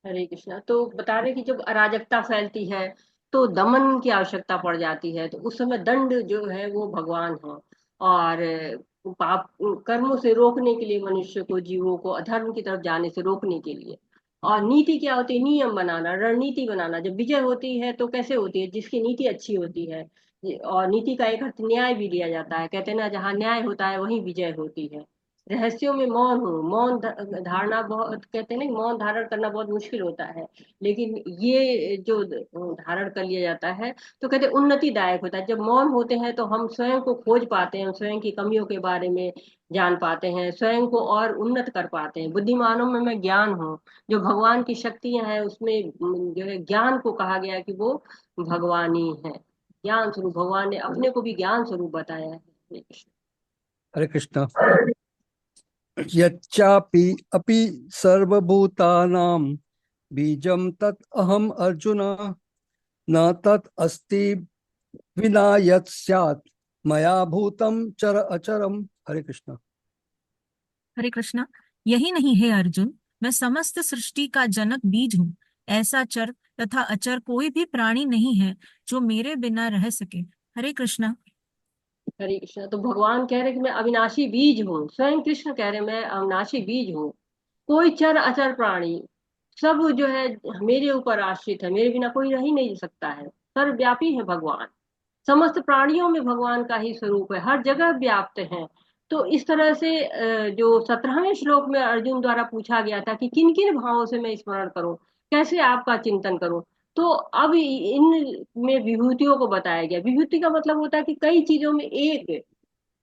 हरे कृष्णा। तो बता रहे कि जब अराजकता फैलती है, तो दमन की आवश्यकता पड़ जाती है। तो उस समय दंड जो है वो भगवान है। और पाप कर्मों से रोकने के लिए, मनुष्य को, जीवों को अधर्म की तरफ जाने से रोकने के लिए। और नीति क्या होती है? नियम बनाना, रणनीति बनाना। जब विजय होती है तो कैसे होती है? जिसकी नीति अच्छी होती है। और नीति का एक अर्थ न्याय भी लिया जाता है। कहते हैं ना, जहाँ न्याय होता है वहीं विजय होती है। रहस्यों में मौन हो, मौन धारणा बहुत, कहते हैं ना, मौन धारण करना बहुत मुश्किल होता है, लेकिन ये जो धारण कर लिया जाता है तो कहते हैं उन्नतिदायक होता है। जब मौन होते हैं तो हम स्वयं को खोज पाते हैं, स्वयं की कमियों के बारे में जान पाते हैं, स्वयं को और उन्नत कर पाते हैं। बुद्धिमानों में मैं ज्ञान हूँ। जो भगवान की शक्तियां हैं उसमें जो है ज्ञान को कहा गया कि वो भगवानी है। ज्ञान स्वरूप भगवान ने अपने को भी ज्ञान स्वरूप बताया है। हरे कृष्ण। हरे कृष्णा। यच्चापि अपि सर्वभूतानां बीजं तत् अहम् अर्जुन, न तत् अस्ति विना यत् स्यात् मया भूतं चर अचरम। हरे कृष्णा। हरे कृष्णा। यही नहीं है अर्जुन, मैं समस्त सृष्टि का जनक बीज हूँ। ऐसा चर तथा अचर कोई भी प्राणी नहीं है जो मेरे बिना रह सके। हरे कृष्णा। हरे कृष्ण। तो भगवान कह रहे कि मैं अविनाशी बीज हूँ, स्वयं कृष्ण कह रहे मैं अविनाशी बीज हूँ। कोई चर अचर प्राणी सब जो है मेरे ऊपर आश्रित है, मेरे बिना कोई रह ही नहीं सकता है। सर्वव्यापी है भगवान। समस्त प्राणियों में भगवान का ही स्वरूप है, हर जगह व्याप्त है। तो इस तरह से जो 17वें श्लोक में अर्जुन द्वारा पूछा गया था कि किन किन भावों से मैं स्मरण करूं, कैसे आपका चिंतन करूं, तो अब इन में विभूतियों को बताया गया। विभूति का मतलब होता है कि कई चीजों में एक,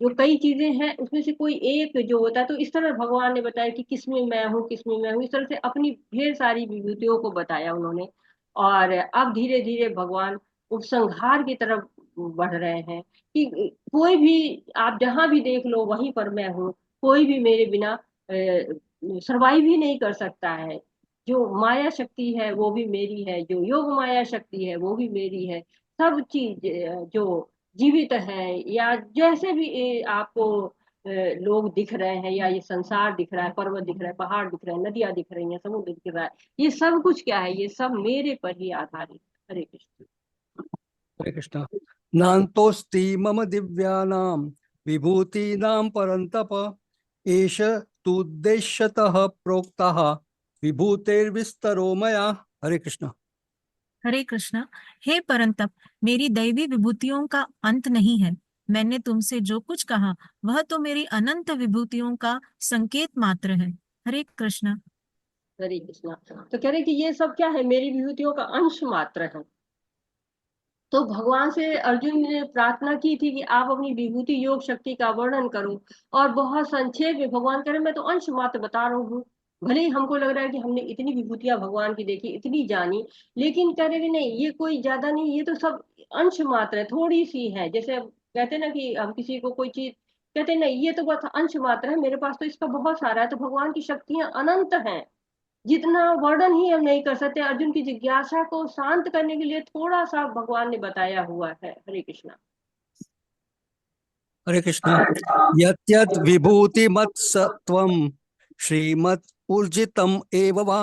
जो कई चीजें हैं उसमें से कोई एक जो होता है। तो इस तरह भगवान ने बताया कि किसमें मैं हूँ, किसमें मैं हूँ। इस तरह से अपनी ढेर सारी विभूतियों को बताया उन्होंने। और अब धीरे धीरे भगवान उपसंहार की तरफ बढ़ रहे हैं कि कोई भी, आप जहां भी देख लो वहीं पर मैं हूँ। कोई भी मेरे बिना सरवाइव ही नहीं कर सकता है। जो माया शक्ति है वो भी मेरी है, जो योग माया शक्ति है वो भी मेरी है। सब चीज जो जीवित है या जैसे भी आपको लोग दिख रहे हैं, या ये संसार दिख रहा है, पर्वत दिख रहा है, पहाड़ दिख रहे हैं, नदियां दिख रही हैं, समुद्र दिख रहा है, ये सब कुछ क्या है? ये सब मेरे पर ही आधारित है। हरे कृष्ण। हरे कृष्णा। नान्तोऽस्ति मम दिव्यानां विभूतीनां परन्तप, एष तुद्देश्यतः प्रोक्तः विभूतेर्विस्तरो मया। हरे कृष्णा। हरे कृष्णा। हे परंतप, मेरी दैवी विभूतियों का अंत नहीं है। मैंने तुमसे जो कुछ कहा वह तो मेरी अनंत विभूतियों का संकेत मात्र है। हरे कृष्णा। हरे कृष्ण। तो कह रहे कि ये सब क्या है? मेरी विभूतियों का अंश मात्र है। तो भगवान से अर्जुन ने प्रार्थना की थी कि आप अपनी विभूति योग शक्ति का वर्णन करो। और बहुत संक्षेप में भगवान कह रहे मैं तो अंश मात्र बता रहा हूँ। भले ही हमको लग रहा है कि हमने इतनी विभूतियां भगवान की देखी, इतनी जानी, लेकिन कह रहे कि नहीं, ये कोई ज्यादा नहीं, ये तो सब अंश मात्र है, थोड़ी सी है। जैसे कहते हैं ना कि हम किसी को कोई चीज कहते हैं, नहीं ये तो बस अंश मात्र है, मेरे पास तो इसका बहुत सारा है। तो भगवान की शक्तियां अनंत हैं, जितना वर्णन ही हम नहीं कर सकते। अर्जुन की जिज्ञासा को शांत करने के लिए थोड़ा सा भगवान ने बताया हुआ है। हरे कृष्णा। हरे कृष्णा। यत् विभूतिमत्सत्वं श्रीमत् ऊर्जितम् एव वा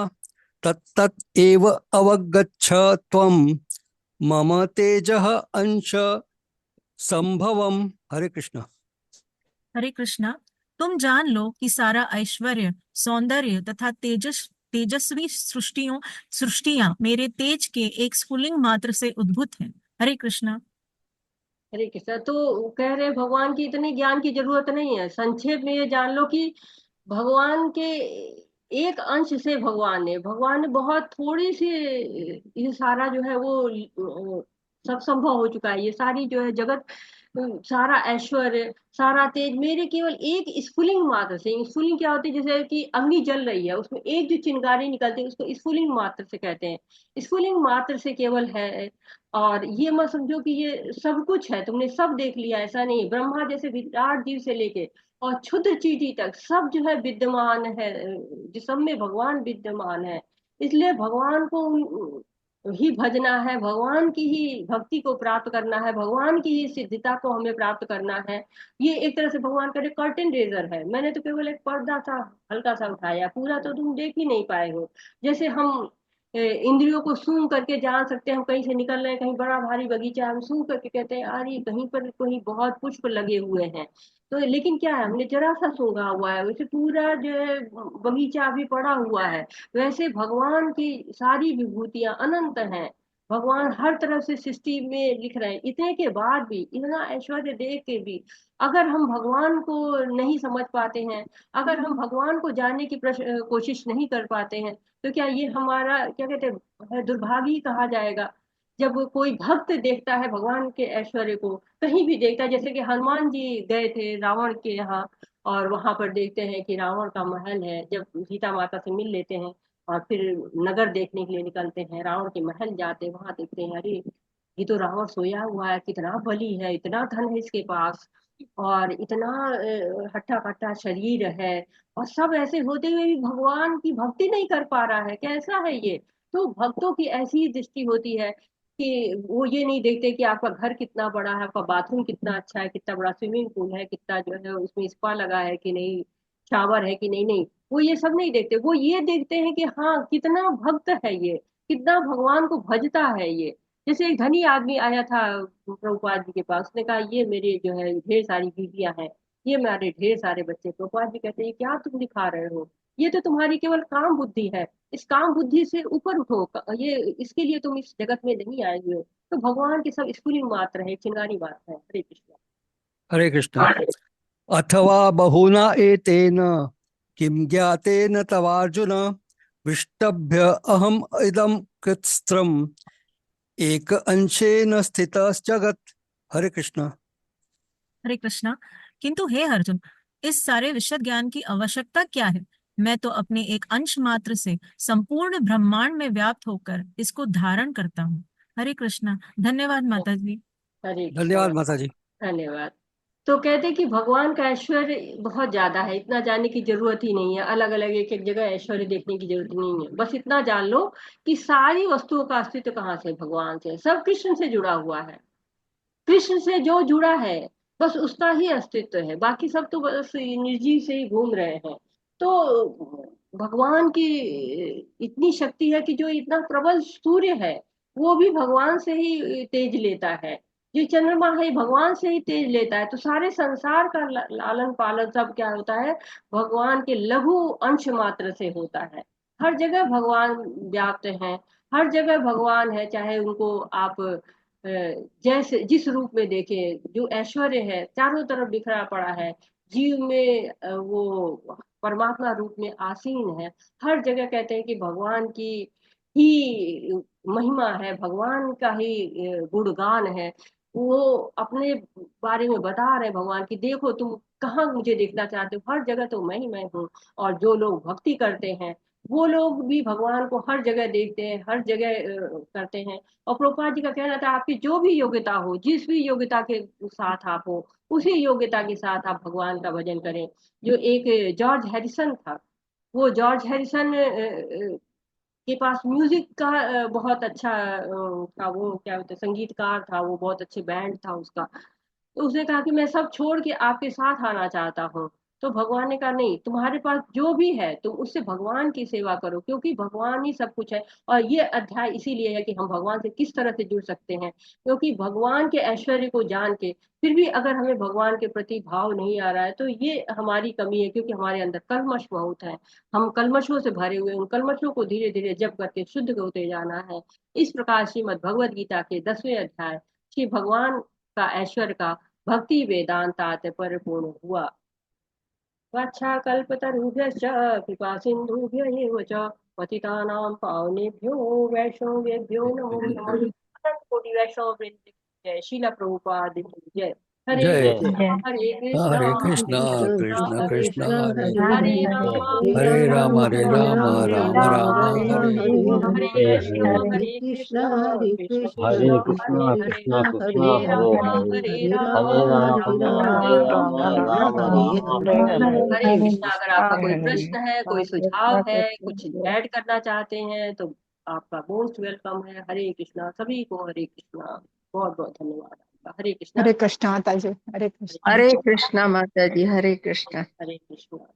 तत्तत् एव अवगच्छ त्वं मम तेजः अंश संभवम। हरे कृष्णा। हरे कृष्णा। तुम जान लो कि सारा ऐश्वर्य, सौंदर्य तथा तेजस्वी सृष्टियां मेरे तेज के एक स्फुलिंग मात्र से उद्भूत हैं। हरे कृष्णा। हरे कृष्णा। तो कह रहे भगवान की इतने ज्ञान की जरूरत नहीं है। संक्षेप में ये जान लो कि भगवान के एक अंश से भगवान ने बहुत थोड़ी सी, ये सारा जो है वो सब संभव हो चुका है। ये सारी जो है जगत, सारा ऐश्वर्य, सारा तेज मेरे केवल एक स्फुलिंग मात्र से। स्फुलिंग क्या होती है? जैसे कि अग्नि जल रही है, उसमें एक जो चिंगारी निकलती है उसको स्फुलिंग मात्र से कहते हैं। स्फुलिंग मात्र से केवल है। और ये मत समझो कि ये सब कुछ है, तुमने सब देख लिया, ऐसा नहीं। ब्रह्मा जैसे विराट जीव से लेके और क्षुद्र चींटी तक सब जो है विद्यमान है, जिस सब में भगवान विद्यमान है। इसलिए भगवान को ही भजना है, भगवान की ही भक्ति को प्राप्त करना है, भगवान की ही सिद्धता को हमें प्राप्त करना है। ये एक तरह से भगवान का कर्टेन रेजर है। मैंने तो केवल एक पर्दा सा हल्का सा उठाया, पूरा तो तुम देख ही नहीं पाए हो। जैसे हम इंद्रियों को सूंघ करके जान सकते हैं। हम कहीं से निकल रहे हैं, कहीं बड़ा भारी बगीचा, हम सूंघ करके कहते हैं अरे कहीं पर कोई बहुत पुष्प लगे हुए हैं। तो लेकिन क्या है, हमने जरा सा सूंघा हुआ है, वैसे पूरा जो है बगीचा अभी पड़ा हुआ है। वैसे भगवान की सारी विभूतियां अनंत हैं। भगवान हर तरफ से सृष्टि में लिख रहे हैं, इतने के बाद भी, इतना ऐश्वर्य देख के भी अगर हम भगवान को नहीं समझ पाते हैं, अगर हम भगवान को जानने की कोशिश नहीं कर पाते हैं, तो क्या ये हमारा क्या कहते हैं दुर्भाग्य ही कहा जाएगा। जब कोई भक्त देखता है भगवान के ऐश्वर्य को, कहीं भी देखता है, जैसे कि हनुमान जी गए थे रावण के यहाँ, और वहां पर देखते हैं कि रावण का महल है, जब सीता माता से मिल लेते हैं और फिर नगर देखने के लिए निकलते हैं, रावण के महल जाते हैं, वहां देखते हैं अरे ये तो रावण सोया हुआ है, कितना बली है, इतना धन है इसके पास, और इतना हट्टा कट्टा शरीर है, और सब ऐसे होते हुए भी भगवान की भक्ति नहीं कर पा रहा है, कैसा है ये। तो भक्तों की ऐसी ही दृष्टि होती है कि वो ये नहीं देखते कि आपका घर कितना बड़ा है, आपका बाथरूम कितना अच्छा है, कितना बड़ा स्विमिंग पूल है, कितना जो है उसमें स्पा लगा है कि नहीं, शावर है कि नहीं, नहीं, वो ये सब नहीं देखते। वो ये देखते हैं कि हाँ कितना भक्त है ये, कितना भगवान को भजता है ये। जैसे एक धनी आदमी आया था प्रभुपाद जी के पास, उसने कहा ये मेरे जो है ढेर सारी बीवियां हैं, ये मेरे ढेर सारे बच्चे। प्रभुपाद जी कहते हैं ये क्या तुम दिखा रहे हो, ये तो तुम्हारी केवल काम बुद्धि है, इस काम बुद्धि से ऊपर उठो, ये इसके लिए तुम इस जगत में नहीं आए हुए हो। तो भगवान के सब स्फुलिंग मात्र है, चिंगारी मात्र है। हरे कृष्ण। हरे कृष्ण। अथवा बहुना एतेन किं ज्ञातेन तवार्जुन विष्टभ्य अहम इदं कृत्स्त्रम एक अंशेन स्थितश्चगत्। हरे कृष्ण। हरे कृष्णा। किंतु हे अर्जुन, इस सारे विशद ज्ञान की आवश्यकता क्या है? मैं तो अपने एक अंश मात्र से संपूर्ण ब्रह्मांड में व्याप्त होकर इसको धारण करता हूँ। हरे कृष्णा। धन्यवाद माता जी। हरे कृष्ण। धन्यवाद माता जी। धन्यवाद। तो कहते हैं कि भगवान का ऐश्वर्य बहुत ज्यादा है, इतना जानने की जरूरत ही नहीं है, अलग अलग एक एक जगह ऐश्वर्य देखने की जरूरत नहीं है। बस इतना जान लो कि सारी वस्तुओं का अस्तित्व कहाँ से, भगवान से, सब कृष्ण से जुड़ा हुआ है। कृष्ण से जो जुड़ा है बस उसका ही अस्तित्व है, बाकी सब तो बस निर्जीव से ही घूम रहे हैं। तो भगवान की इतनी शक्ति है कि जो इतना प्रबल सूर्य है वो भी भगवान से ही तेज लेता है, जो चंद्रमा है भगवान से ही तेज लेता है। तो सारे संसार का लालन पालन सब क्या होता है, भगवान के लघु अंश मात्र से होता है। हर जगह भगवान व्याप्त हैं, हर जगह भगवान है, चाहे उनको आप जैसे जिस रूप में देखे, जो ऐश्वर्य है चारों तरफ बिखरा पड़ा है, जीव में वो परमात्मा रूप में आसीन है। हर जगह कहते हैं कि भगवान की ही महिमा है, भगवान का ही गुणगान है। वो अपने बारे में बता रहे भगवान की, देखो तुम कहाँ मुझे देखना चाहते हो, हर जगह तो मैं हूँ। और जो लोग भक्ति करते हैं वो लोग भी भगवान को हर जगह देखते हैं, हर जगह करते हैं। और प्रभुपाद जी का कहना था आपकी जो भी योग्यता हो, जिस भी योग्यता के साथ आप हो, उसी योग्यता के साथ आप भगवान का भजन करें। जो एक जॉर्ज हैरिसन था, वो जॉर्ज हैरिसन के पास म्यूजिक का बहुत अच्छा था, वो क्या बोलते संगीतकार था, वो बहुत अच्छे बैंड था उसका। तो उसने कहा कि मैं सब छोड़ के आपके साथ आना चाहता हूँ। तो भगवान ने कहा नहीं, तुम्हारे पास जो भी है तुम उससे भगवान की सेवा करो, क्योंकि भगवान ही सब कुछ है। और ये अध्याय इसीलिए है कि हम भगवान से किस तरह से जुड़ सकते हैं, क्योंकि भगवान के ऐश्वर्य को जान के फिर भी अगर हमें भगवान के प्रति भाव नहीं आ रहा है तो ये हमारी कमी है, क्योंकि हमारे अंदर कल्मश बहुत है। हम कल्मशों से भरे हुए, उन कल्मशों को धीरे धीरे जप करके शुद्ध होते जाना है। इस प्रकार श्रीमद् भगवद गीता के 10वें अध्याय श्री भगवान का ऐश्वर्य का भक्ति वेदांतात परिपूर्ण हुआ। वाच्छाकल्पतरुभ्यश्च कृपा सिन्धुभ्य एव च पतितानां पावनेभ्यो वैष्णवेभ्यो नमो नमः। अनंत कोटि वैष्णव वृंद की जय, श्रील प्रभुपाद की जय। हरे जय। कृष्णा हरे कृष्णा हरे कृष्णा कृष्णा कृष्ण कृष्ण कृष्णा हरे हरे हरे राम राम हरे राम राम राम हरे हरे कृष्णा हरे कृष्णा कृष्ण हरे कृष्णा कृष्णा हरे हरे कृष्णा कृष्णा हरे हरे राम हरे हरे हरे राम राम राम हरे राम राम हरे राम राम हरे हरे। हरे कृष्णा। अगर आपका कोई प्रश्न है, कोई सुझाव है, कुछ ऐड करना चाहते हैं तो आपका मोस्ट वेलकम है। हरे कृष्णा सभी को, हरे कृष्णा। बहुत बहुत धन्यवाद आपका। हरे कृष्णा। हरे कृष्णा माता जी, हरे कृष्णा। हरे कृष्णा माता जी, हरे कृष्णा। हरे कृष्णा।